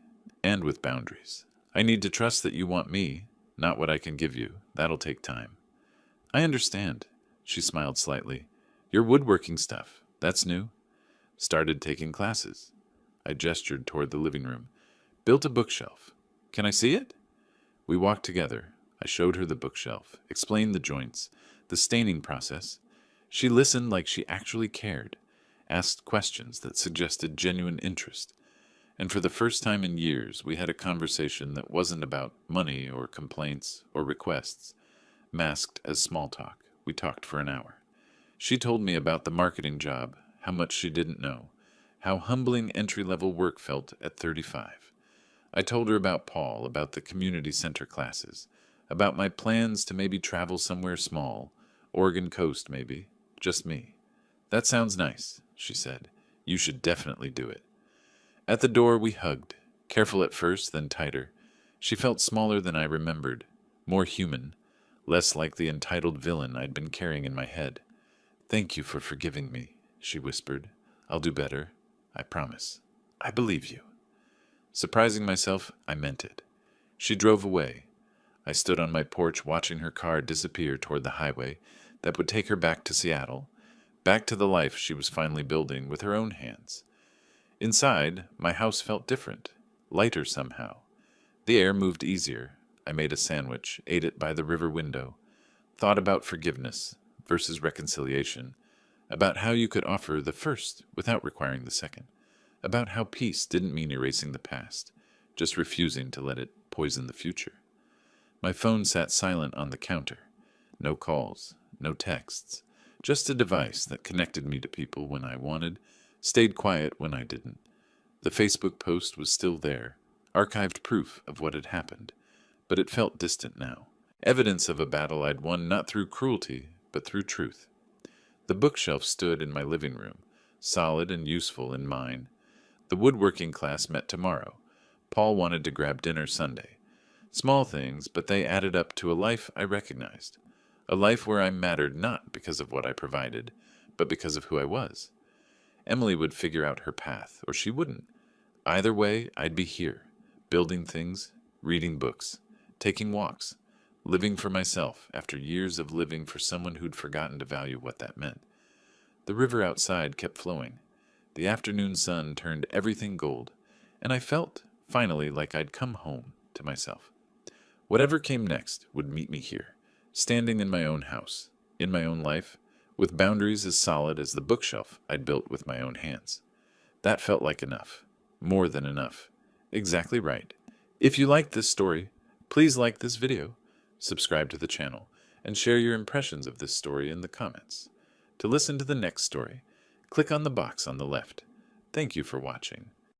and with boundaries. I need to trust that you want me, not what I can give you. That'll take time. I understand, she smiled slightly. Your woodworking stuff, that's new? Started taking classes. I gestured toward the living room. Built a bookshelf. Can I see it? We walked together. I showed her the bookshelf, explained the joints, the staining process. She listened like she actually cared, asked questions that suggested genuine interest. And for the first time in years, we had a conversation that wasn't about money or complaints or requests. Masked as small talk, we talked for an hour. She told me about the marketing job, how much she didn't know, how humbling entry-level work felt at 35. I told her about Paul, about the community center classes, about my plans to maybe travel somewhere small, Oregon coast maybe, just me. That sounds nice, she said. You should definitely do it. At the door we hugged, careful at first, then tighter. She felt smaller than I remembered, more human, less like the entitled villain I'd been carrying in my head. Thank you for forgiving me, she whispered. I'll do better. I promise. I believe you. Surprising myself, I meant it. She drove away. I stood on my porch watching her car disappear toward the highway that would take her back to Seattle, back to the life she was finally building with her own hands. Inside, my house felt different, lighter somehow. The air moved easier. I made a sandwich, ate it by the river window, thought about forgiveness versus reconciliation, about how you could offer the first without requiring the second, about how peace didn't mean erasing the past, just refusing to let it poison the future. My phone sat silent on the counter. No calls, no texts, just a device that connected me to people when I wanted, stayed quiet when I didn't. The Facebook post was still there, archived proof of what had happened, but it felt distant now, evidence of a battle I'd won not through cruelty, but through truth. The bookshelf stood in my living room, solid and useful in mine. The woodworking class met tomorrow. Paul wanted to grab dinner Sunday. Small things, but they added up to a life I recognized. A life where I mattered not because of what I provided, but because of who I was. Emily would figure out her path, or she wouldn't. Either way, I'd be here, building things, reading books, taking walks, living for myself after years of living for someone who'd forgotten to value what that meant. The river outside kept flowing. The afternoon sun turned everything gold, and I felt, finally, like I'd come home to myself. Whatever came next would meet me here, standing in my own house, in my own life, with boundaries as solid as the bookshelf I'd built with my own hands. That felt like enough. More than enough. Exactly right. If you liked this story, please like this video, subscribe to the channel, and share your impressions of this story in the comments. To listen to the next story, click on the box on the left. Thank you for watching.